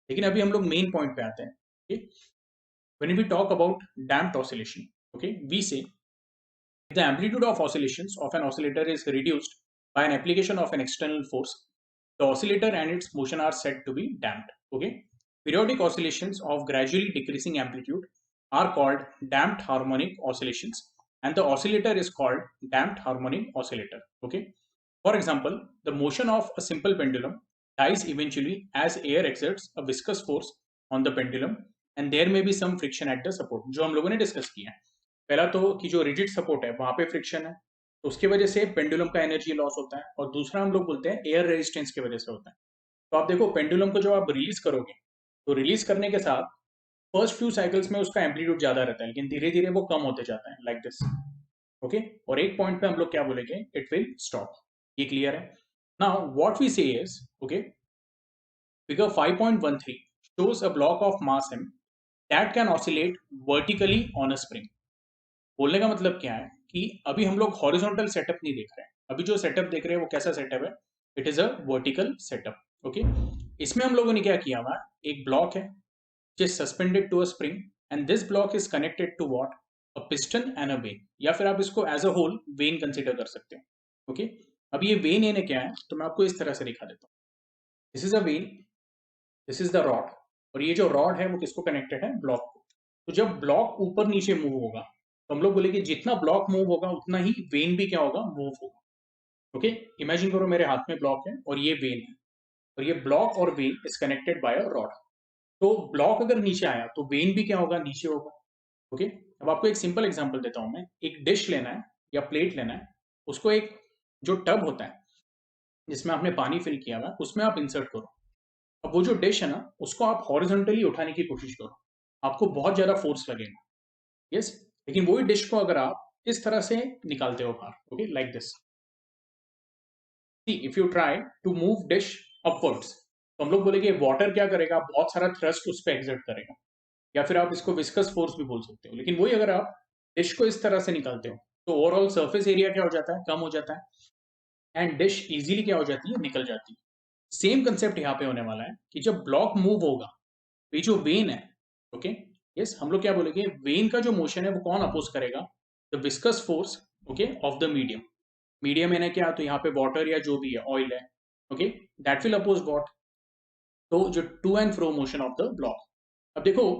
लेकिन अभी हम लोग मेन पॉइंट पे आते हैं, okay. When we talk about damped oscillation, okay, we say the amplitude of oscillations of an oscillator is reduced by an application of an external force, the oscillator and its motion are said to be damped, okay. Periodic oscillations of gradually decreasing amplitude are called damped harmonic oscillations, and the oscillator is called damped harmonic oscillator, okay. For example, the motion of a simple pendulum dies eventually as air exerts a viscous force on the pendulum, and there may be some friction at the support, जो हम लोगों ने discuss किया है। पहला तो कि जो रिजिड सपोर्ट है वहां पे फ्रिक्शन है, तो उसकी वजह से पेंडुलम का एनर्जी लॉस होता है, और दूसरा हम लोग बोलते हैं एयर रेजिस्टेंस की वजह से होता है। तो आप देखो पेंडुलम को जब आप रिलीज करोगे, तो रिलीज करने के साथ फर्स्ट फ्यू साइकिल्स में उसका एम्पलीट्यूड ज्यादा रहता है, लेकिन धीरे धीरे वो कम होते जाता है, लाइक दिस, ओके। और एक पॉइंट पे हम लोग क्या बोलेंगे, इट विल स्टॉप। ये क्लियर है? नाउ व्हाट वी से is, okay, figure 5.13 shows a block of mass m that can oscillate vertically on a spring। बोलने का मतलब क्या है कि अभी हम लोग हॉरिजॉन्टल सेटअप नहीं देख रहे हैं, अभी जो सेटअप देख रहे हैं वो कैसा सेटअप है, it is a vertical setup, okay. इसमें हम लोगों ने क्या किया हुआ, एक ब्लॉक है which is suspended to a spring and this block is connected to what, a piston and a vein, या फिर आप इसको as a whole vane consider कर सकते हो, ओके। अब ये वेन यानी क्या है, तो मैं आपको इस तरह से दिखा देता हूँ। This is a when, this is the rod, और ये जो रॉड है वो किसको कनेक्टेड है, ब्लॉक को। तो जब ब्लॉक ऊपर नीचे मूव होगा, तो हम लोग बोलेंगे जितना ब्लॉक मूव होगा उतना ही वेन भी क्या होगा, मूव होगा, ओके। इमेजिन करो मेरे हाथ में ब्लॉक है और ये वेन है, और ये ब्लॉक और when is connected by a rod. तो ब्लॉक अगर नीचे आया तो वेन भी क्या होगा, नीचे होगा, ओके। अब आपको एक सिंपल एग्जांपल देता हूं मैं, एक डिश लेना है या प्लेट लेना है, उसको एक जो टब होता है जिसमें आपने पानी फिल किया हुआ है उसमें आप इंसर्ट करो। अब वो जो डिश है ना, उसको आप हॉरिजॉन्टली उठाने की कोशिश करो, आपको बहुत ज्यादा फोर्स लगेगा, यस। लेकिन वही डिश को अगर आप इस तरह से निकालते हो बाहर, okay, like this, see if you try to move dish upwards, तो हम लोग बोलेंगे वाटर क्या करेगा, बहुत सारा थ्रस्ट उस पर एग्जर्ट करेगा, या फिर आप इसको विस्कस फोर्स भी बोल सकते हो। लेकिन वही अगर आप डिश को इस तरह से निकालते हो, तो ओवरऑल सरफेस एरिया क्या हो जाता है, कम हो जाता है। एंड डिश इजीली क्या हो जाती है, निकल जाती है। सेम कंसेप्ट यहाँ पे होने वाला है कि जब ब्लॉक मूव होगा, ये जो वेन है, ओके, यस, हम लोग क्या बोलेंगे, वेन का जो मोशन है वो कौन अपोज करेगा, the viscous force, okay, of the medium. Medium है ना क्या, तो यहाँ पे वाटर या जो भी है, ऑयल है, okay, that will oppose what, तो जो to and fro motion of the block. अब देखो,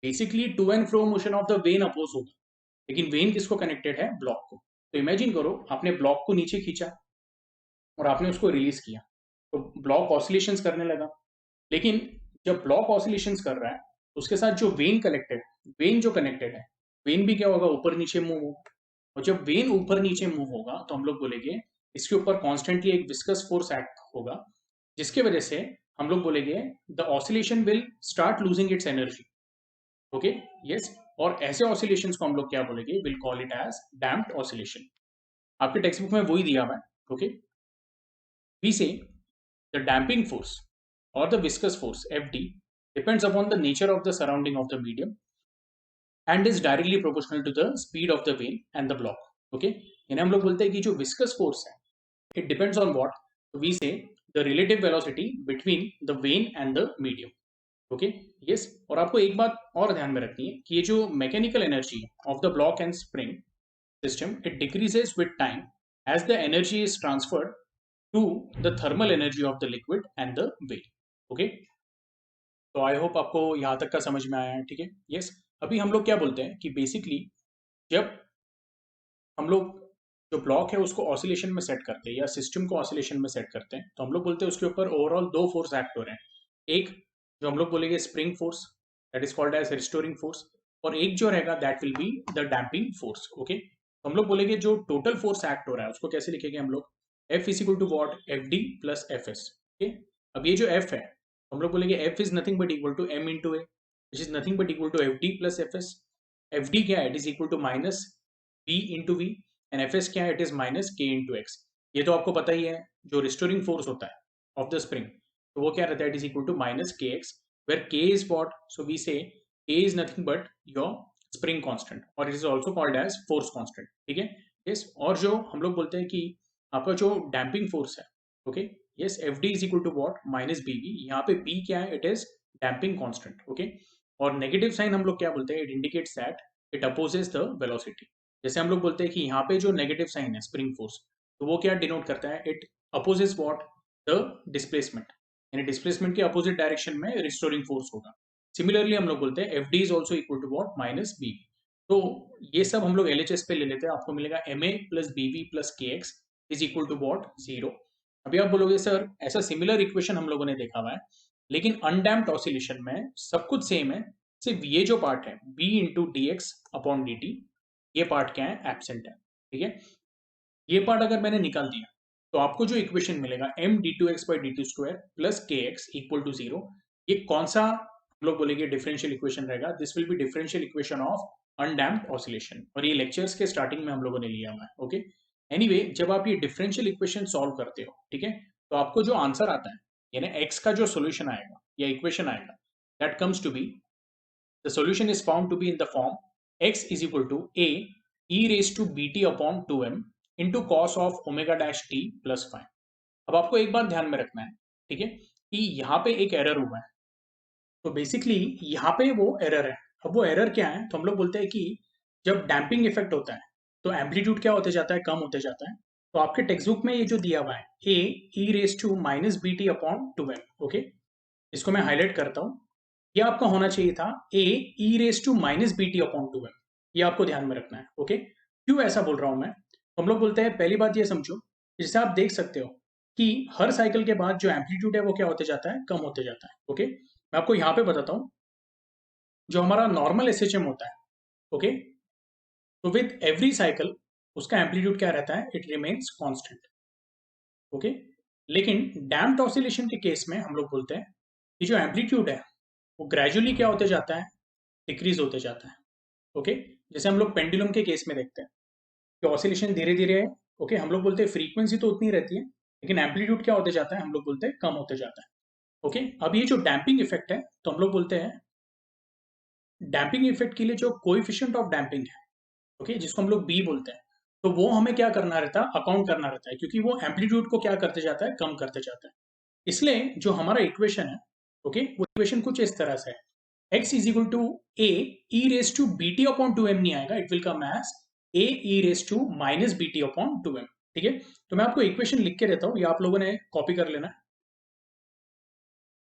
basically to and fro motion of the vane oppose होगा, लेकिन वेन किसको कनेक्टेड है, ब्लॉक को। तो इमेजिन करो, आपने ब्लॉक को नीचे खींचा और आपने उसको रिलीज किया, तो ब्लॉक ऑसिलेशंस करने लगा। लेकिन जब ब्लॉक ऑसिलेशंस कर रहा है, तो उसके साथ जो वेन जो कनेक्टेड है, वेन भी क्या होगा, ऊपर नीचे मूव होगा। और जब वेन ऊपर नीचे मूव होगा, तो हम लोग बोलेंगे इसके ऊपर कॉन्स्टेंटली एक विस्कस फोर्स एक्ट होगा, जिसके वजह से हम लोग बोलेंगे the oscillation will start losing its energy, okay, yes. और ऐसे ऑसिलेशंस को हम लोग क्या बोलेंगे, will call it as damped oscillation. आपके टेक्स्ट बुक में वही दिया हुआ है, okay. We say the damping force or the viscous force Fd depends upon the nature of the surrounding of the medium and is directly proportional to the speed of the vane and the block. Okay, यानी हम लोग बोलते हैं कि जो viscous force है, it depends on what, we say the relative velocity between the vane and the medium. Okay, yes. और आपको एक बात और ध्यान में रखनी है कि ये जो mechanical energy of the block and spring system, it decreases with time as the energy is transferred to the thermal energy of the liquid and the weight. Okay, तो आई होप आपको यहाँ तक का समझ में आया है, ठीक है, यस। अभी हम लोग क्या बोलते हैं कि बेसिकली जब हम लोग जो ब्लॉक है उसको ऑसिलेशन में सेट करते हैं या सिस्टम को ऑसिलेशन में सेट करते हैं, तो हम लोग बोलते हैं उसके ऊपर ओवरऑल दो फोर्स एक्ट हो रहे हैं। एक जो हम लोग बोलेंगे spring force, that is called as restoring force, और एक जो रहेगा that will be the damping force. Okay, तो हम लोग बोलेंगे जो टोटल फोर्स एक्ट हो रहा है उसको कैसे लिखेंगे हम लोग, F is equal to what, F D plus F S. Okay, अब ये जो एफ है हम लोग बोलेंगे F is nothing but equal to M into A, which is nothing but equal to F D plus F S. F D क्या है, it is equal to minus B into V, and F S क्या है, it is minus K into X. ये तो आपको पता ही है, जो रिस्टोरिंग फोर्स होता है ऑफ द स्प्रिंग, तो वो क्या रहता है, it is equal to minus के X, where K is what, so we say K is nothing but your spring constant, और it is also called as force constant, ठीक है, यस। और जो हम लोग बोलते हैं कि आपका जो डैम्पिंग फोर्स है, okay, yes, F D is equal to what, minus B V, यहाँ पे बी क्या है, it is damping constant, okay. और नेगेटिव साइन हम लोग क्या बोलते हैं, it indicates that it opposes the velocity. जैसे हम लोग बोलते हैं कि यहाँ पे जो नेगेटिव साइन है स्प्रिंग फोर्स, तो वो क्या डिनोट करता है, it opposes what, the displacement, यानी डिस्प्लेसमेंट के अपोजिट डायरेक्शन में रिस्टोरिंग फोर्स होगा। सिमिलरली हम लोग बोलते हैं F D is also equal to what, minus B. तो ये सब हम लोग एलएचएस पे ले लेते हैं, आपको मिलेगा M A plus B V plus K X is equal to what, zero. अभी आप बोलोगे सर ऐसा सिमिलर इक्वेशन हम लोगों ने देखा हुआ है, लेकिन अनडैम्प्ड ऑसिलेशन में सब कुछ सेम है, सिर्फ ये जो पार्ट है B into D X upon D T, ये पार्ट क्या है, एब्सेंट है, ठीक है। ये पार्ट अगर मैंने निकाल दिया तो आपको जो इक्वेशन मिलेगा M D two x by D two square plus K X equal to zero, ये कौन सा हम लोग बोलेंगे डिफरेंशियल इक्वेशन रहेगा, this will be differential equation of undamped oscillation, और ये लेक्चर्स के स्टार्टिंग में हम लोगों ने लिया हुआ है, ओके। एनीवे, जब आप ये डिफरेंशियल इक्वेशन सॉल्व करते हो, ठीक है, तो आपको जो आंसर आता है, यानी एक्स का जो सोल्यूशन आएगा या इक्वेशन आएगा, that comes to be, the solution is found to be in the form x is equal to a e raised to bt upon 2m into cos of omega dash t plus phi। अब आपको एक बात ध्यान में रखना है, ठीक है, कि यहाँ पे एक एरर हुआ है, तो बेसिकली यहाँ पे वो एरर है। अब वो एरर क्या है, तो हम लोग बोलते हैं कि जब डैम्पिंग इफेक्ट होता है तो एम्पलीट्यूड क्या होते जाता है, कम होते जाता है। तो आपके टेक्स्ट बुक में ये जो दिया हुआ है A E raise to minus B T upon 2m, okay, इसको मैं हाईलाइट करता हूँ, ये आपका होना चाहिए था A E raise to minus B T upon 2m, ये आपको ध्यान में रखना है, ओके। क्यों ऐसा बोल रहा हूं मैं, हम लोग बोलते हैं पहली बात ये समझो, जैसे आप देख सकते हो कि हर साइकिल के बाद जो एम्पलीट्यूड है वो क्या होते जाता है, कम होते जाता है, ओके। मैं आपको यहाँ पे बताता हूँ, जो हमारा नॉर्मल एसएचएम होता है, ओके, तो विद एवरी साइकिल उसका एम्पलीट्यूड क्या रहता है, इट रिमेन्स कॉन्स्टेंट, ओके। लेकिन डैम्प्ड ऑसिलेशन के केस में हम लोग बोलते हैं कि जो एम्पलीट्यूड है वो ग्रेजुअली क्या होते जाता है, डिक्रीज होते जाता है, ओके। जैसे हम लोग पेंडुलम के केस में देखते हैं कि ऑसिलेशन धीरे धीरे है, ओके, हम लोग बोलते हैं फ्रीक्वेंसी तो उतनी रहती है, लेकिन एम्पलीट्यूड क्या होते जाता है, हम लोग बोलते हैं कम होते जाता है, ओके। अब ये जो डैम्पिंग इफेक्ट है, तो हम लोग बोलते हैं डैम्पिंग इफेक्ट के लिए जो कोएफिशिएंट ऑफ डैम्पिंग है, ओके, जिसको हम लोग बी बोलते हैं, तो वो हमें क्या करना रहता है, अकाउंट करना रहता है, क्योंकि वो एम्पलीट्यूड को क्या करते जाता है, कम करते जाता है। इसलिए जो हमारा इक्वेशन है, ओके, वो इक्वेशन कुछ इस तरह से है, x is equal to A E raise to B T upon two M नहीं आएगा, it will come as A E raise to minus B T upon two M. ठीक है, तो मैं आपको इक्वेशन लिख के देता हूँ, ये आप लोगों ने कॉपी कर लेना।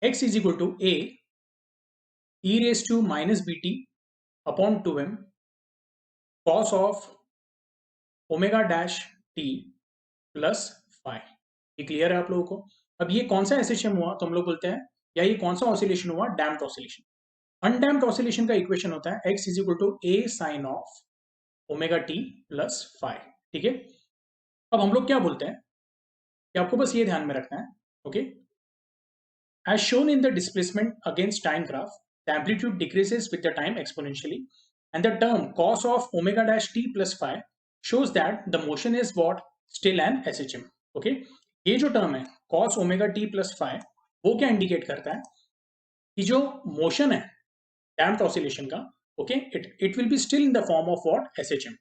x is equal to A E raise to minus B T upon two M cos of omega dash T plus five. ये क्लियर है आप लोगों को? अब ये कौन सा एसएचएम हुआ तो हम लोग बोलते हैं, या ये कौन सा ऑसिलेशन हुआ, डैम्प्ड ऑसिलेशन। अनडैम्प्ड ऑसिलेशन का इक्वेशन होता है x is equal to A sine of omega T plus five. ठीक है, अब हम लोग क्या बोलते हैं कि आपको बस ये ध्यान में रखना है, okay, as shown in the displacement against time graph, the amplitude decreases with the time exponentially, and the term cos of omega dash t plus phi shows that the motion is what, still an SHM. Okay, ये जो term है cos omega t plus phi, वो क्या indicate करता है कि जो motion है डैम्प्ड ऑसिलेशन का, okay, it will be still in the form of what, SHM।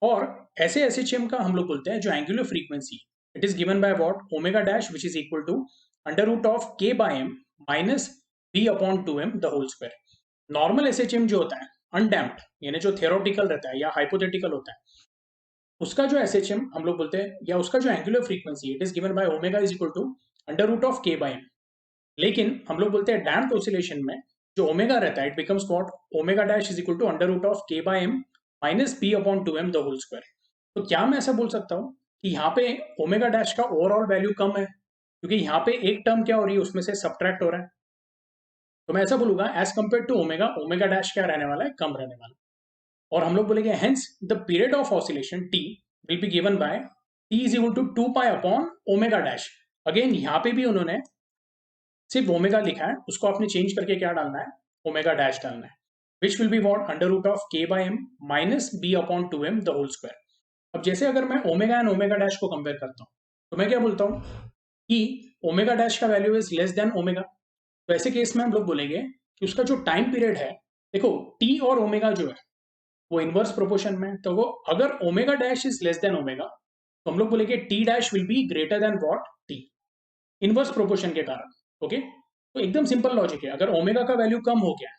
और ऐसे SHM का हम लोग बोलते हैं जो angular frequency, it is given by what, omega dash which is equal to under root of k by m minus b upon two M the whole square. Normal SHM जो होता है अनडैम्प्ड, यानी जो थियोरेटिकल रहता है या hypothetical होता है, उसका जो SHM हम लोग बोलते हैं, या उसका जो angular frequency, it is given by omega is equal to under root of k by m। लेकिन हम लोग बोलते हैं डैम्प्ड ऑसिलेशन में जो ओमेगा रहता है, it becomes what, omega dash is equal to under root of k by m minus b upon two M the whole square. तो क्या मैं ऐसा बोल सकता हूँ कि यहाँ पे ओमेगा डैश का ओवरऑल वैल्यू कम है, क्योंकि यहाँ पे एक टर्म क्या हो रही है, उसमें से सब्ट्रैक्ट हो रहा है। तो मैं ऐसा बोलूंगा as compare to omega, omega dash क्या रहने वाला है, कम रहने वाला है। और हम लोग बोलेंगे hence the period of oscillation T will be given by T is equal to 2 pi upon omega dash. Again यहाँ पे भी उन्होंने सिर्फ ओमेगा लिखा है, उसको आपने चेंज करके क्या डालना है, ओमेगा डैश डालना है, which will be what, under root of k by m minus b upon two M the whole square. अब जैसे अगर मैं ओमेगा एंड ओमेगा डैश को कंपेयर करता हूँ, तो मैं क्या बोलता हूँ कि ओमेगा डैश का value is less than omega. तो ऐसे केस में हम लोग बोलेंगे कि उसका जो टाइम पीरियड है, देखो t और ओमेगा जो है वो इनवर्स प्रोपोर्शन में, तो वो अगर omega dash is less than omega, तो हम लोग बोलेंगे t dash will be greater than what, t, inverse proportion के कारण। ओके, तो एकदम सिंपल लॉजिक है, अगर ओमेगा का वैल्यू कम हो गया,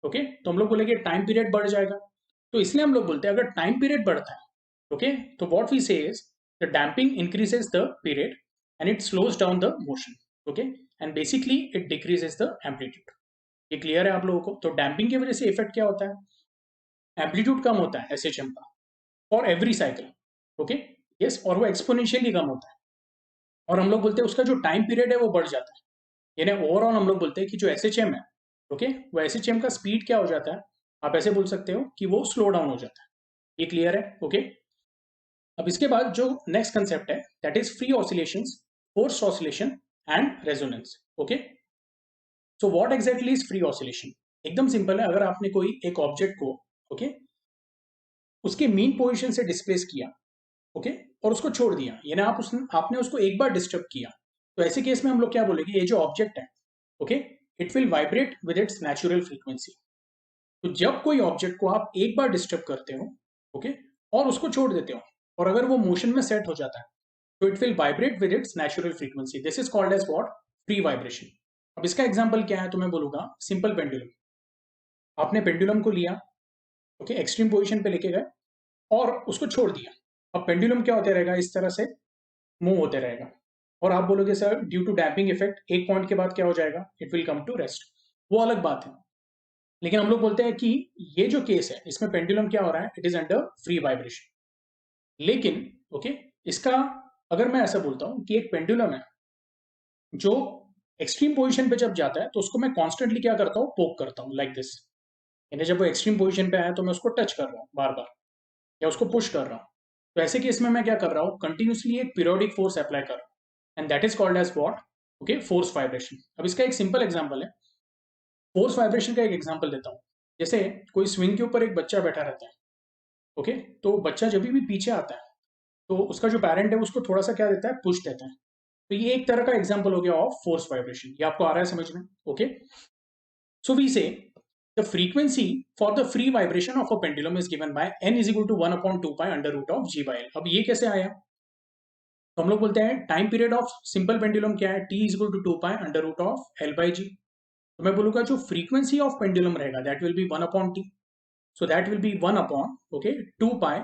ओके, तो हम लोग बोलेंगे टाइम पीरियड बढ़ जाएगा। तो इसलिए हम लोग बोलते हैं अगर टाइम पीरियड बढ़ता है, ओके, तो व्हाट वी से is the damping increases the period and it slows down the motion, okay, and basically it decreases the amplitude. ये क्लियर है आप लोगों को? तो डैम्पिंग की वजह से इफेक्ट क्या होता है, एम्पलीट्यूड कम होता है एसएचएम का for every cycle, okay, yes, और वो एक्सपोनेंशियली कम होता है। और हम लोग बोलते हैं उसका जो टाइम पीरियड है वो बढ़ जाता है, यानी ओवरऑल हम लोग बोलते हैं कि जो एसएचएम है, ओके, वो एसएचएम का स्पीड क्या हो जाता है, आप ऐसे बोल सकते हो कि वो स्लो डाउन हो जाता है। ये क्लियर है? ओके, अब इसके बाद जो नेक्स्ट कंसेप्ट है that is free oscillations, forced oscillation and resonance. Okay, so what exactly is free oscillation? एकदम सिंपल है, अगर आपने कोई एक ऑब्जेक्ट को, ओके, उसके मीन पोजीशन से डिस्प्लेस किया, ओके, और उसको छोड़ दिया, यानी आपने उसको एक बार डिस्टर्ब किया, तो ऐसे केस में हम लोग क्या बोलेंगे, ये जो ऑब्जेक्ट है, okay, it will vibrate with its natural frequency. तो जब कोई ऑब्जेक्ट को आप एक बार डिस्टर्ब करते हो, ओके, और उसको छोड़ देते हो, और अगर वो मोशन में सेट हो जाता है, तो it will vibrate with its natural frequency, this is called as what, free vibration. अब इसका एग्जांपल क्या है, तो मैं बोलूंगा सिंपल पेंडुलम। आपने पेंडुलम को लिया, ओके, एक्सट्रीम पोजीशन पे लेके गए और उसको छोड़ दिया। अब पेंडुलम क्या होते रहेगा, इस तरह से मूव होते रहेगा, और आप बोलोगे sir due to damping effect एक पॉइंट के बाद क्या हो जाएगा, it will come to rest, वो अलग बात है। लेकिन हम लोग बोलते हैं कि ये जो केस है इसमें पेंडुलम क्या हो रहा है, it is under free vibration. लेकिन ओके, इसका अगर मैं ऐसा बोलता हूं कि एक पेंडुलम है जो एक्सट्रीम पोजीशन पे जब जाता है, तो उसको मैं कॉन्स्टेंटली क्या करता हूँ, पोक करता हूँ लाइक दिस, यानी जब वो एक्सट्रीम पोजीशन पे आया तो मैं उसको टच कर रहा हूँ बार बार, या उसको पुश कर रहा हूँ। तो ऐसे केस में मैं क्या कर रहा हूँ, कंटिन्यूसली एक पीरियोडिक फोर्स अप्लाई कर रहा हूँ, and that is called as what, okay, force vibration. अब इसका एक सिंपल एग्जांपल है, फोर्स वाइब्रेशन का एक एग्जांपल देता हूँ। जैसे कोई स्विंग के ऊपर एक बच्चा बैठा रहता है, ओके, तो बच्चा जब भी पीछे आता है, तो उसका जो पेरेंट है उसको थोड़ा सा क्या देता है, पुश देता है। तो ये एक तरह का एग्जांपल हो गया ऑफ फोर्स वाइब्रेशन, ये आपको आ रहा है समझ में? Okay, so we say the frequency for the free vibration of a pendulum is given by n is equal to 1/2 pi under root of g by l। अब ये कैसे आया? तो हम लोग बोलते हैं time period of simple pendulum क्या है, t is equal to 2 pi under root of l by G. तो मैं बोलूंगा जो फ्रीक्वेंसी ऑफ पेंडुलम रहेगा that will be 1/t, so that will be 1 upon, okay, 2 pi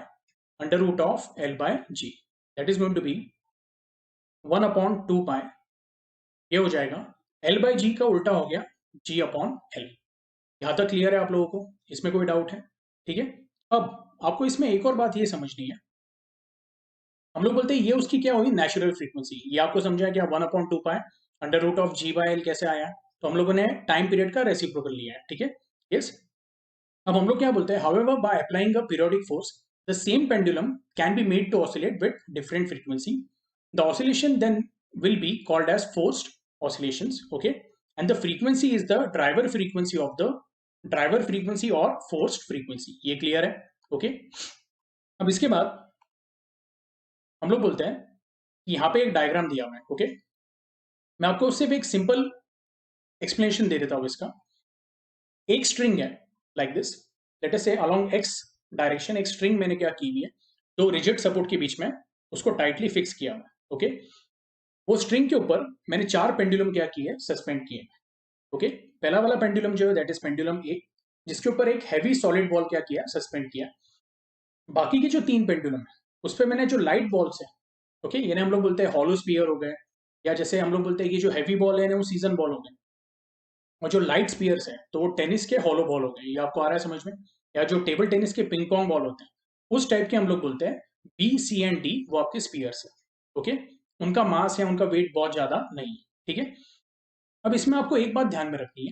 under root of L by G, that is going to be 1 upon 2 pi, ये हो जाएगा L by G का उल्टा हो गया G upon L। यहाँ तक क्लियर है आप लोगों को? इसमें कोई डाउट है? ठीक है। अब आपको इसमें एक और बात ये समझनी है, हम लोग बोलते हैं ये उसकी क्या हुई, नेचुरल फ्रीक्वेंसी। ये आपको समझा क्या 1 upon 2 pi under root of G by L कैसे आया? तो हम लोगों ने टाइम पीरियड का रेसिप्रोकल लिया है, ठीक है। यस। अब हम लोग क्या बोलते हैं, however by applying a periodic force the same pendulum can be made to oscillate with different frequency. The oscillation then will be called as forced oscillations, okay, and the frequency is the driver frequency of the driver frequency or forced frequency। ये clear है? Okay. अब इसके बाद हम लोग बोलते हैं कि यहाँ पे एक डायग्राम दिया हुआ है, ओके। मैं आपको सिर्फ एक सिंपल एक्सप्लेनेशन दे देता हूँ इसका। एक स्ट्रिंग है लाइक दिस, लेट अस से अलोंग एक्स डायरेक्शन एक स्ट्रिंग मैंने क्या की हुई है, दो रिजिड सपोर्ट के बीच में उसको टाइटली फिक्स किया हुआ है, ओके। वो स्ट्रिंग के ऊपर मैंने 4 पेंडुलम क्या किए, सस्पेंड किए, ओके। पहला वाला पेंडुलम जो है दैट इज पेंडुलम ए, जिसके ऊपर एक हैवी सॉलिड बॉल क्या किया, सस्पेंड किया। बाकी के जो 3 पेंडुलम है उस पर मैंने जो लाइट बॉल्स है, ओके, यानी हम लोग बोलते हैं हॉलो स्पीयर हो गए, या जैसे हम लोग बोलते हैं कि जो हैवी बॉल है वो सीजन बॉल हो गए, और जो लाइट स्पीयर्स है तो वो टेनिस के हॉलो बॉल हो गए। ये आपको आ रहा है समझ में? या जो टेबल टेनिस के पिंग पोंग बॉल होते हैं उस टाइप के हम लोग बोलते हैं बी सी एंड डी, वो आपके स्पीयर्स है, ओके। उनका मास या उनका वेट बहुत ज्यादा नहीं है, ठीक है। अब इसमें आपको एक बात ध्यान में रखनी है,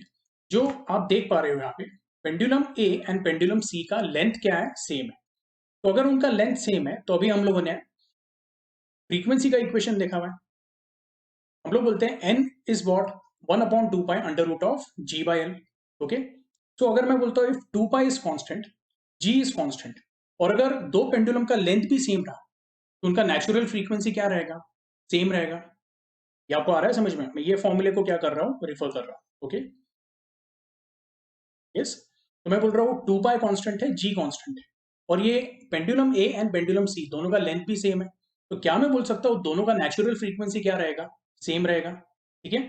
जो आप देख पा रहे हो यहाँ पे pendulum A and pendulum C का लेंथ क्या है, सेम है। तो अगर उनका लेंथ सेम है तो अभी हम लोगों ने फ्रीक्वेंसी का इक्वेशन देखा हुआ है। हम लोग बोलते हैं n is what 1/2 pi under root of G by L, okay. तो अगर मैं बोलता हूँ if 2 pi is constant, G is constant, और अगर दो पेंडुलम का लेंथ भी सेम रहा तो उनका नेचुरल फ्रीक्वेंसी क्या रहेगा, सेम रहेगा। ये आपको आ रहा है समझ में? मैं ये फॉर्मूले को क्या कर रहा हूँ, रिफर कर रहा हूँ, ओके। यस। तो मैं बोल रहा हूँ 2 पाई कांस्टेंट है, G कांस्टेंट है, और ये पेंडुलम ए एंड पेंडुलम सी दोनों का लेंथ भी सेम है, तो क्या मैं बोल सकता हूँ दोनों का नेचुरल फ्रीक्वेंसी क्या रहेगा, सेम रहेगा, ठीक है।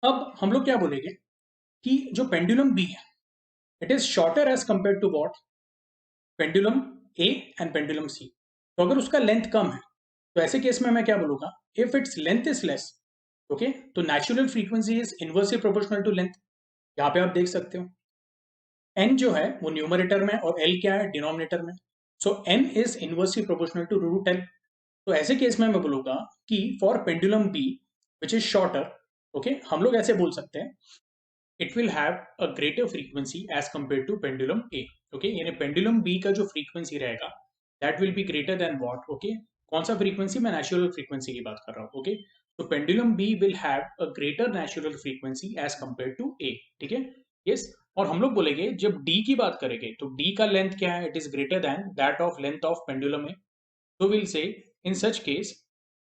अब हम लोग क्या बोलेंगे कि जो पेंडुलम बी है it is shorter as compare to what, pendulum A and pendulum C. तो अगर उसका लेंथ कम है तो ऐसे केस में मैं क्या बोलूंगा, if its length is less, okay, तो natural frequency is inversely proportional to length. यहाँ पे आप देख सकते हो n जो है वो न्यूमरेटर में और l क्या है, डिनोमिनेटर में। So n is inversely proportional to root l। तो ऐसे केस में मैं बोलूंगा कि for pendulum B which is shorter, okay, हम लोग ऐसे बोल सकते हैं it will have a greater frequency as compared to pendulum A, okay, यानी pendulum B का जो frequency रहेगा that will be greater than what, okay, कौन सा frequency, मैं natural frequency की बात कर रहा हूँ, okay। तो pendulum B will have a greater natural frequency as compared to A, ठीक है। yes। और हम लोग बोलेंगे जब D की बात करेंगे तो D का लेंथ क्या है, it is greater than that of length of pendulum A, so we'll say in such case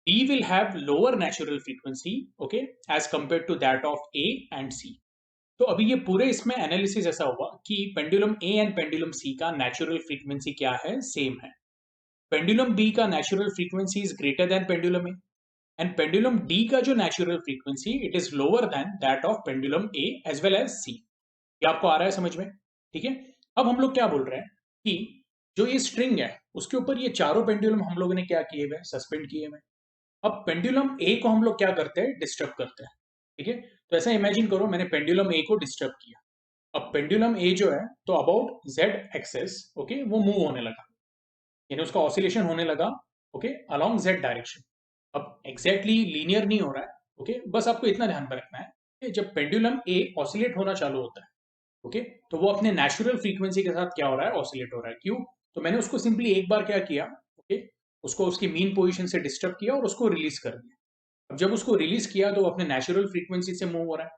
D will have lower natural frequency, okay, as compared to that of A and C। तो अभी ये पूरे इसमें analysis ऐसा हुआ कि pendulum A and pendulum C का natural frequency क्या है, सेम है। पेंडुलम बी का natural frequency is greater than pendulum A, and pendulum D का जो natural frequency it is lower than that of pendulum A as well as C. ये आपको आ रहा है समझ में? ठीक है। अब हम लोग क्या बोल रहे हैं कि जो ये स्ट्रिंग है उसके ऊपर ये चारों पेंडुलम हम लोगों ने क्या किए हुए, सस्पेंड किए हुए। अब पेंडुलम ए को हम लोग क्या करते हैं, डिस्टर्ब करते हैं, ठीक है। तो ऐसा इमेजिन करो मैंने पेंडुलम ए को डिस्टर्ब किया। अब पेंडुलम ए जो है तो अबाउट जेड एक्सेस, ओके, वो मूव होने लगा, यानी उसका ऑसिलेशन होने लगा, ओके, अलोंग जेड डायरेक्शन। अब एग्जैक्टली लीनियर नहीं हो रहा है, ओके, बस आपको इतना ध्यान में रखना है कि जब पेंडुलम ए ऑसिलेट होना चालू होता है, ओके, तो वो अपने नेचुरल फ्रीक्वेंसी के साथ क्या हो रहा है, ऑसिलेट हो रहा है। क्यों? तो मैंने उसको सिंपली एक बार क्या किया, ओके, उसको उसकी मीन पोजीशन से डिस्टर्ब किया और उसको रिलीज कर दिया। अब जब उसको रिलीज किया तो वो अपने नेचुरल फ्रीक्वेंसी से मूव हो रहा है।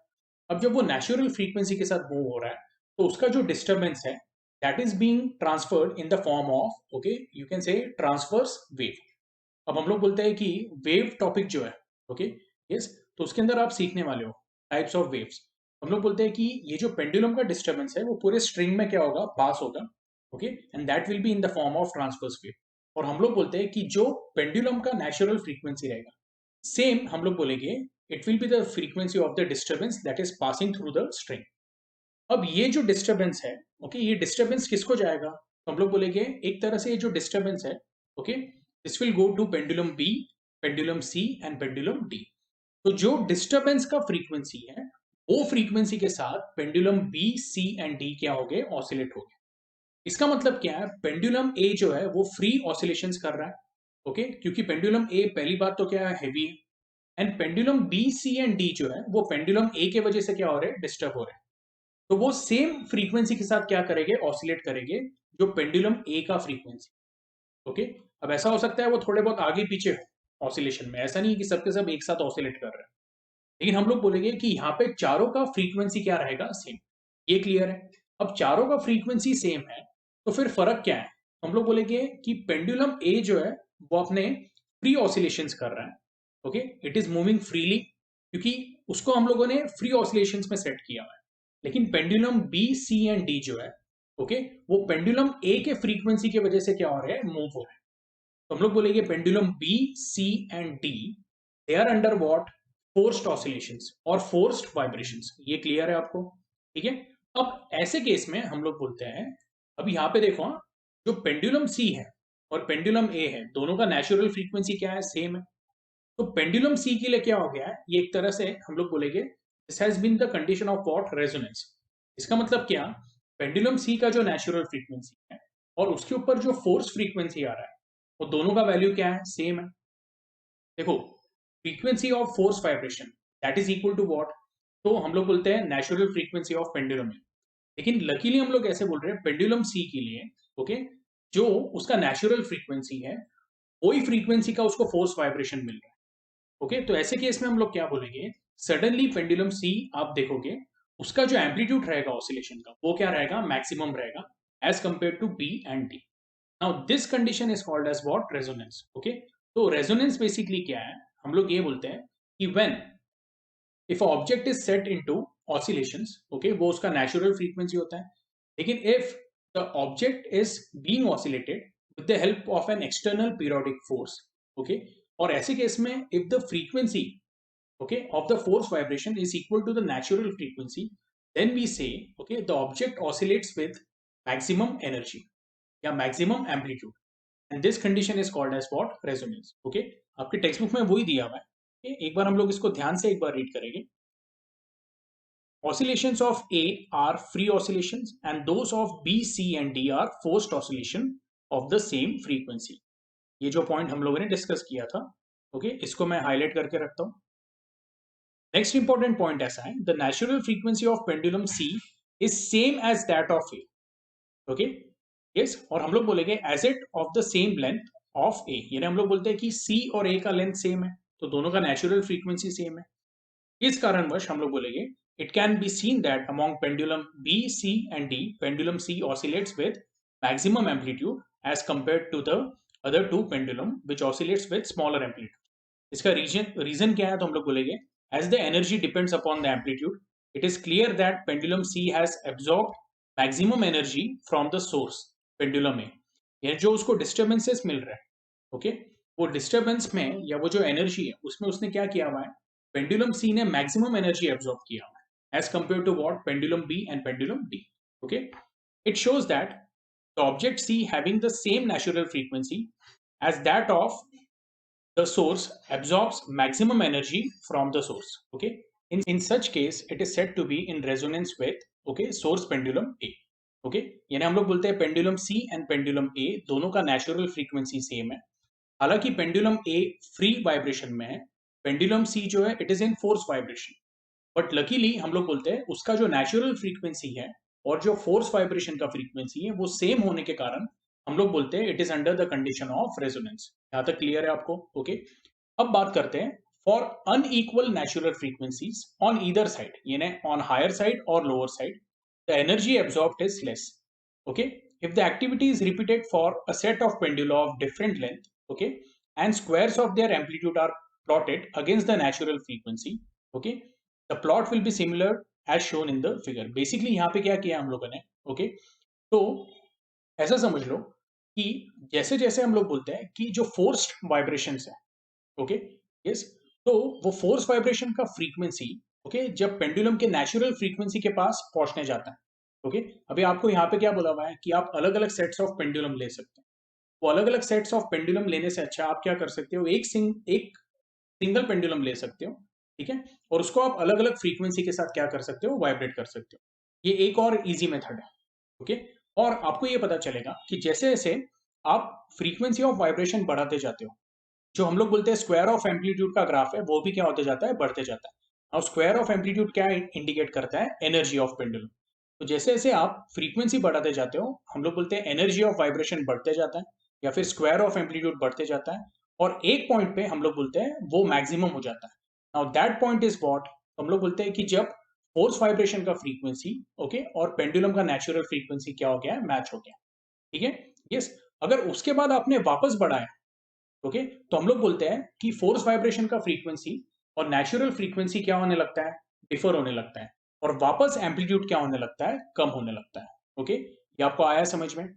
अब जब वो नेचुरल फ्रीक्वेंसी के साथ मूव हो रहा है तो उसका जो डिस्टर्बेंस है that is being transferred in the form of, okay, you can say transverse wave. अब हम लोग बोलते हैं कि वेव टॉपिक जो है, ओके, यस, तो उसके अंदर आप सीखने वाले हो टाइप्स ऑफ वेव्स। हम लोग बोलते हैं कि ये जो पेंडुलम का डिस्टर्बेंस है वो पूरे स्ट्रिंग में क्या होगा, पास होगा, okay, and that will be in the form of transverse wave. और हम लोग बोलते हैं कि जो पेंडुलम का नेचुरल फ्रीक्वेंसी रहेगा, सेम हम लोग बोलेंगे it will be the frequency of the disturbance that is passing through the string. अब ये जो डिस्टर्बेंस है, ओके, ये डिस्टर्बेंस किसको जाएगा, तो हम लोग बोलेंगे एक तरह से ये जो डिस्टर्बेंस है, okay, this will go to pendulum B, pendulum C and pendulum D. तो जो डिस्टर्बेंस का फ्रीक्वेंसी है, वो फ्रीक्वेंसी के साथ pendulum B C and D क्या हो गए, ऑसिलेट हो गए। इसका मतलब क्या है, पेंडुलम ए जो है वो फ्री ऑसिलेशंस कर रहा है, ओके, क्योंकि पेंडुलम ए पहली बात तो क्या है, हैवी है, and pendulum B C and D जो है वो पेंडुलम ए के वजह से क्या हो रहे हैं, डिस्टर्ब हो रहे हैं। तो वो सेम फ्रीक्वेंसी के साथ क्या करेंगे, ऑसिलेट करेंगे, जो पेंडुलम ए का फ्रीक्वेंसी, ओके। अब ऐसा हो सकता है वो थोड़े बहुत आगे पीछे हो ऑसिलेशन में, ऐसा नहीं कि सबके सब एक साथ ऑसिलेट कर रहे हैं, लेकिन हम लोग बोलेंगे कि यहाँ पे चारों का फ्रीक्वेंसी क्या रहेगा, सेम। ये क्लियर है। अब चारों का फ्रीक्वेंसी सेम है, तो फिर फर्क क्या है, हम लोग बोलेंगे कि पेंडुलम ए जो है वो अपने फ्री ऑसिलेशंस कर रहा है, okay, it is moving freely, क्योंकि उसको हम लोगों ने फ्री ऑसिलेशंस में सेट किया हुआ है। लेकिन pendulum B C and D जो है, ओके, वो पेंडुलम ए के फ्रीक्वेंसी की वजह से क्या हो रहा है, मूव हो रहा है। तो हम लोग बोलेंगे pendulum B C and D, they are under what, forced oscillations और फोर्स्ड वाइब्रेशंस। ये क्लियर है आपको, ठीक है। अब ऐसे केस में हम लोग बोलते हैं, अब यहाँ पे देखो, हाँ, जो पेंडुलम सी है और पेंडुलम ए है, दोनों का नेचुरल फ्रीक्वेंसी क्या है, सेम है। तो पेंडुलम सी के लिए क्या हो गया है, ये एक तरह से हम लोग बोलेंगे this has been the condition of what, resonance. इसका मतलब क्या, पेंडुलम सी का जो नेचुरल फ्रीक्वेंसी है और उसके ऊपर जो फोर्स फ्रीक्वेंसी आ रहा है, वो दोनों का वैल्यू क्या है, सेम है। देखो, frequency of force vibration that is equal to what, तो हम लोग बोलते हैं नेचुरल फ्रीक्वेंसी ऑफ पेंडुलम है। लेकिन लकीली हम लोग ऐसे बोल रहे हैं पेंडुलम सी के लिए, ओके, जो उसका नेचुरल फ्रीक्वेंसी है, वही फ्रीक्वेंसी का उसको फोर्स वाइब्रेशन मिल रहा है, ओके। तो ऐसे केस में हम लोग क्या बोलेंगे, सडनली पेंडुलम सी आप देखोगे, उसका जो एम्पलीट्यूड रहेगा ऑसिलेशन का, वो क्या रहेगा, मैक्सिमम रहेगा, as compare to B and D. Now this condition is called as what, resonance, okay. तो रेजोनेंस बेसिकली क्या है, हम लोग ये बोलते हैं कि when if object is set into oscillations, okay, वो उसका नेचुरल फ्रीक्वेंसी होता है। लेकिन if the object is being oscillated with the help of an external periodic force, okay, और ऐसे केस में if the frequency, okay, of the force vibration is equal to the natural frequency, then we say, okay, the object oscillates with maximum energy या maximum amplitude, and this condition is called as what, resonance, okay। आपके textbook में वही दिया हुआ है, okay? एक बार हम लोग इसको ध्यान से एक बार रीड करेंगे। Oscillations of A are free oscillations and those of B, C and D are forced oscillation of the same frequency। ये जो पॉइंट हम लोगों ने डिस्कस किया था, ओके, इसको मैं हाईलाइट करके रखता हूँ। नेक्स्ट इंपॉर्टेंट पॉइंट ऐसा है, the natural frequency of pendulum C is same as that of A, okay, yes. और हम लोग बोलेंगे as it of the same length of A, यानी हम लोग बोलते हैं कि सी और ए का लेंथ सेम है, तो दोनों का नेचुरल फ्रीक्वेंसी सेम है। इस कारणवश हम लोग बोलेंगे it can be seen that among pendulum B C and D, pendulum C oscillates with maximum amplitude as compare to the other two pendulum which oscillates with smaller amplitude. इसका reason क्या है, तो हम लोग बोलेंगे as the energy depends upon the amplitude, it is clear that pendulum C has absorbed maximum energy from the source pendulum A। ये जो उसको डिस्टर्बेंसेस मिल रहा है, ओके, वो डिस्टर्बेंस में या वो जो एनर्जी है उसमें उसने क्या किया हुआ है, पेंडुलम सी ने मैक्सिमम एनर्जी एब्जॉर्ब किया हुआ है as compare to what, pendulum B and pendulum D, okay. It shows that the object C having the same natural frequency as that of the source absorbs maximum energy from the source, okay, in such case it is said to be in resonance with, okay, source pendulum A, okay। यानी हम लोग बोलते हैं pendulum C and pendulum A दोनों का natural frequency same है, हालांकि pendulum A free vibration में है, पेंडुलम C जो है it is in force vibration, but luckily हम लोग बोलते हैं उसका जो नेचुरल फ्रीक्वेंसी है और जो फोर्स वाइब्रेशन का फ्रीक्वेंसी है वो सेम होने के कारण हम लोग बोलते हैं it is under the condition of resonance. यहां तक क्लियर है आपको, ओके। अब बात करते हैं for unequal natural frequencies on either side, यानी ऑन हायर साइड और lower side, the energy absorbed is less, okay. If the activity is repeated for a set of pendula of different length, okay, and squares of their amplitude are plotted against the natural frequency, okay, the plot will be similar as shown in the figure. Basically यहाँ पे क्या किया हम लोगों ने, okay, तो ऐसा समझ लो कि जैसे जैसे हम लोग बोलते हैं कि जो फोर्स्ड वाइब्रेशंस है, ओके, यस, तो वो फोर्स वाइब्रेशन का फ्रीक्वेंसी, ओके, जब पेंडुलम के नेचुरल फ्रीक्वेंसी के पास पहुंचने जाता है, ओके, अभी आपको यहाँ पे क्या बोला हुआ है कि आप अलग अलग सेट्स ऑफ पेंडुलम ले सकते हैं। वो अलग अलग सेट्स ऑफ पेंडुलम लेने से अच्छा आप क्या कर सकते हो, एक सिंगल पेंडुलम ले सकते हो, ठीक है, और उसको आप अलग अलग फ्रीक्वेंसी के साथ क्या कर सकते हो, वाइब्रेट कर सकते हो। ये एक और इजी मेथड है, ओके। और आपको ये पता चलेगा कि जैसे जैसे आप फ्रीक्वेंसी ऑफ वाइब्रेशन बढ़ाते जाते हो, जो हम लोग बोलते हैं स्क्वायर ऑफ एम्पलीट्यूड का ग्राफ है, वो भी क्या होते जाता है, बढ़ते जाता है। और स्क्वायर ऑफ एम्पलीट्यूड क्या इंडिकेट करता है, एनर्जी ऑफ पेंडुलम। तो जैसे जैसे आप फ्रीक्वेंसी बढ़ाते जाते हो, हम लोग बोलते हैं एनर्जी ऑफ वाइब्रेशन बढ़ते जाता है, या फिर स्क्वायर ऑफ एम्पलीट्यूड बढ़ते जाता है, और एक पॉइंट पे हम लोग बोलते हैं वो मैक्सिमम हो जाता है। Now that point is what, हम लोग बोलते हैं कि जब फोर्स वाइब्रेशन का फ्रीक्वेंसी, ओके, और पेंडुलम का नेचुरल फ्रीक्वेंसी क्या हो गया है, मैच हो गया, ठीक है, यस। अगर उसके बाद आपने वापस बढ़ाया, ओके, तो हम लोग बोलते हैं कि फोर्स वाइब्रेशन का फ्रीक्वेंसी और नेचुरल फ्रीक्वेंसी क्या होने लगता है, डिफर होने लगता है, और वापस एम्पलीट्यूड क्या होने लगता है, कम होने लगता है, ओके। ये आपको आया समझ में,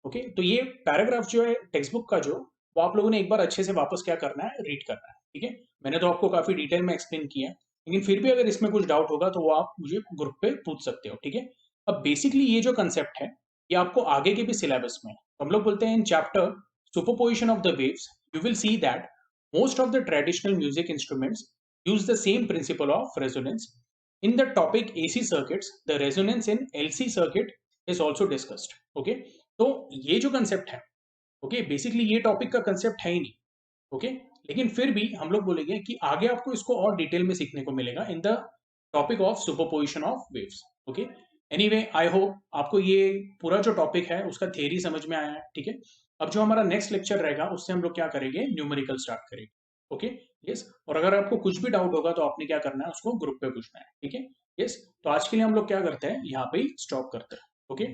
ओके। तो ये पैराग्राफ जो है टेक्स्ट बुक का, जो वो आप लोगों ने एक बार अच्छे से वापस क्या करना है, रीड करना है, ठीक है। मैंने तो आपको काफी डिटेल में एक्सप्लेन किया, लेकिन फिर भी अगर इसमें कुछ डाउट होगा तो वो आप मुझे ग्रुप पे पूछ सकते हो, ठीक है। अब बेसिकली ये जो कंसेप्ट है, ये आपको आगे के भी सिलेबस में, तो हम लोग बोलते हैं in chapter superposition of the waves, you will see that most of the traditional music instruments use the same principle of resonance. In the topic AC circuits, the resonance in LC circuit is also discussed. Okay, तो ये जो concept है, okay, basically ये topic का concept है ही नहीं, okay, लेकिन फिर भी हम लोग बोलेंगे कि आगे आपको इसको और डिटेल में सीखने को मिलेगा in the topic of superposition of waves, okay. Anyway, I hope आपको ये पूरा जो टॉपिक है उसका थियरी समझ में आया है, ठीक है। अब जो हमारा नेक्स्ट लेक्चर रहेगा उससे हम लोग क्या करेंगे, न्यूमेरिकल स्टार्ट करेंगे, ओके, यस। और अगर आपको कुछ भी डाउट होगा तो आपने क्या करना है, उसको ग्रुप पे पूछना है, ठीक है, यस। तो आज के लिए हम लोग क्या करते हैं, यहाँ पे ही स्टॉप करते हैं, ओके।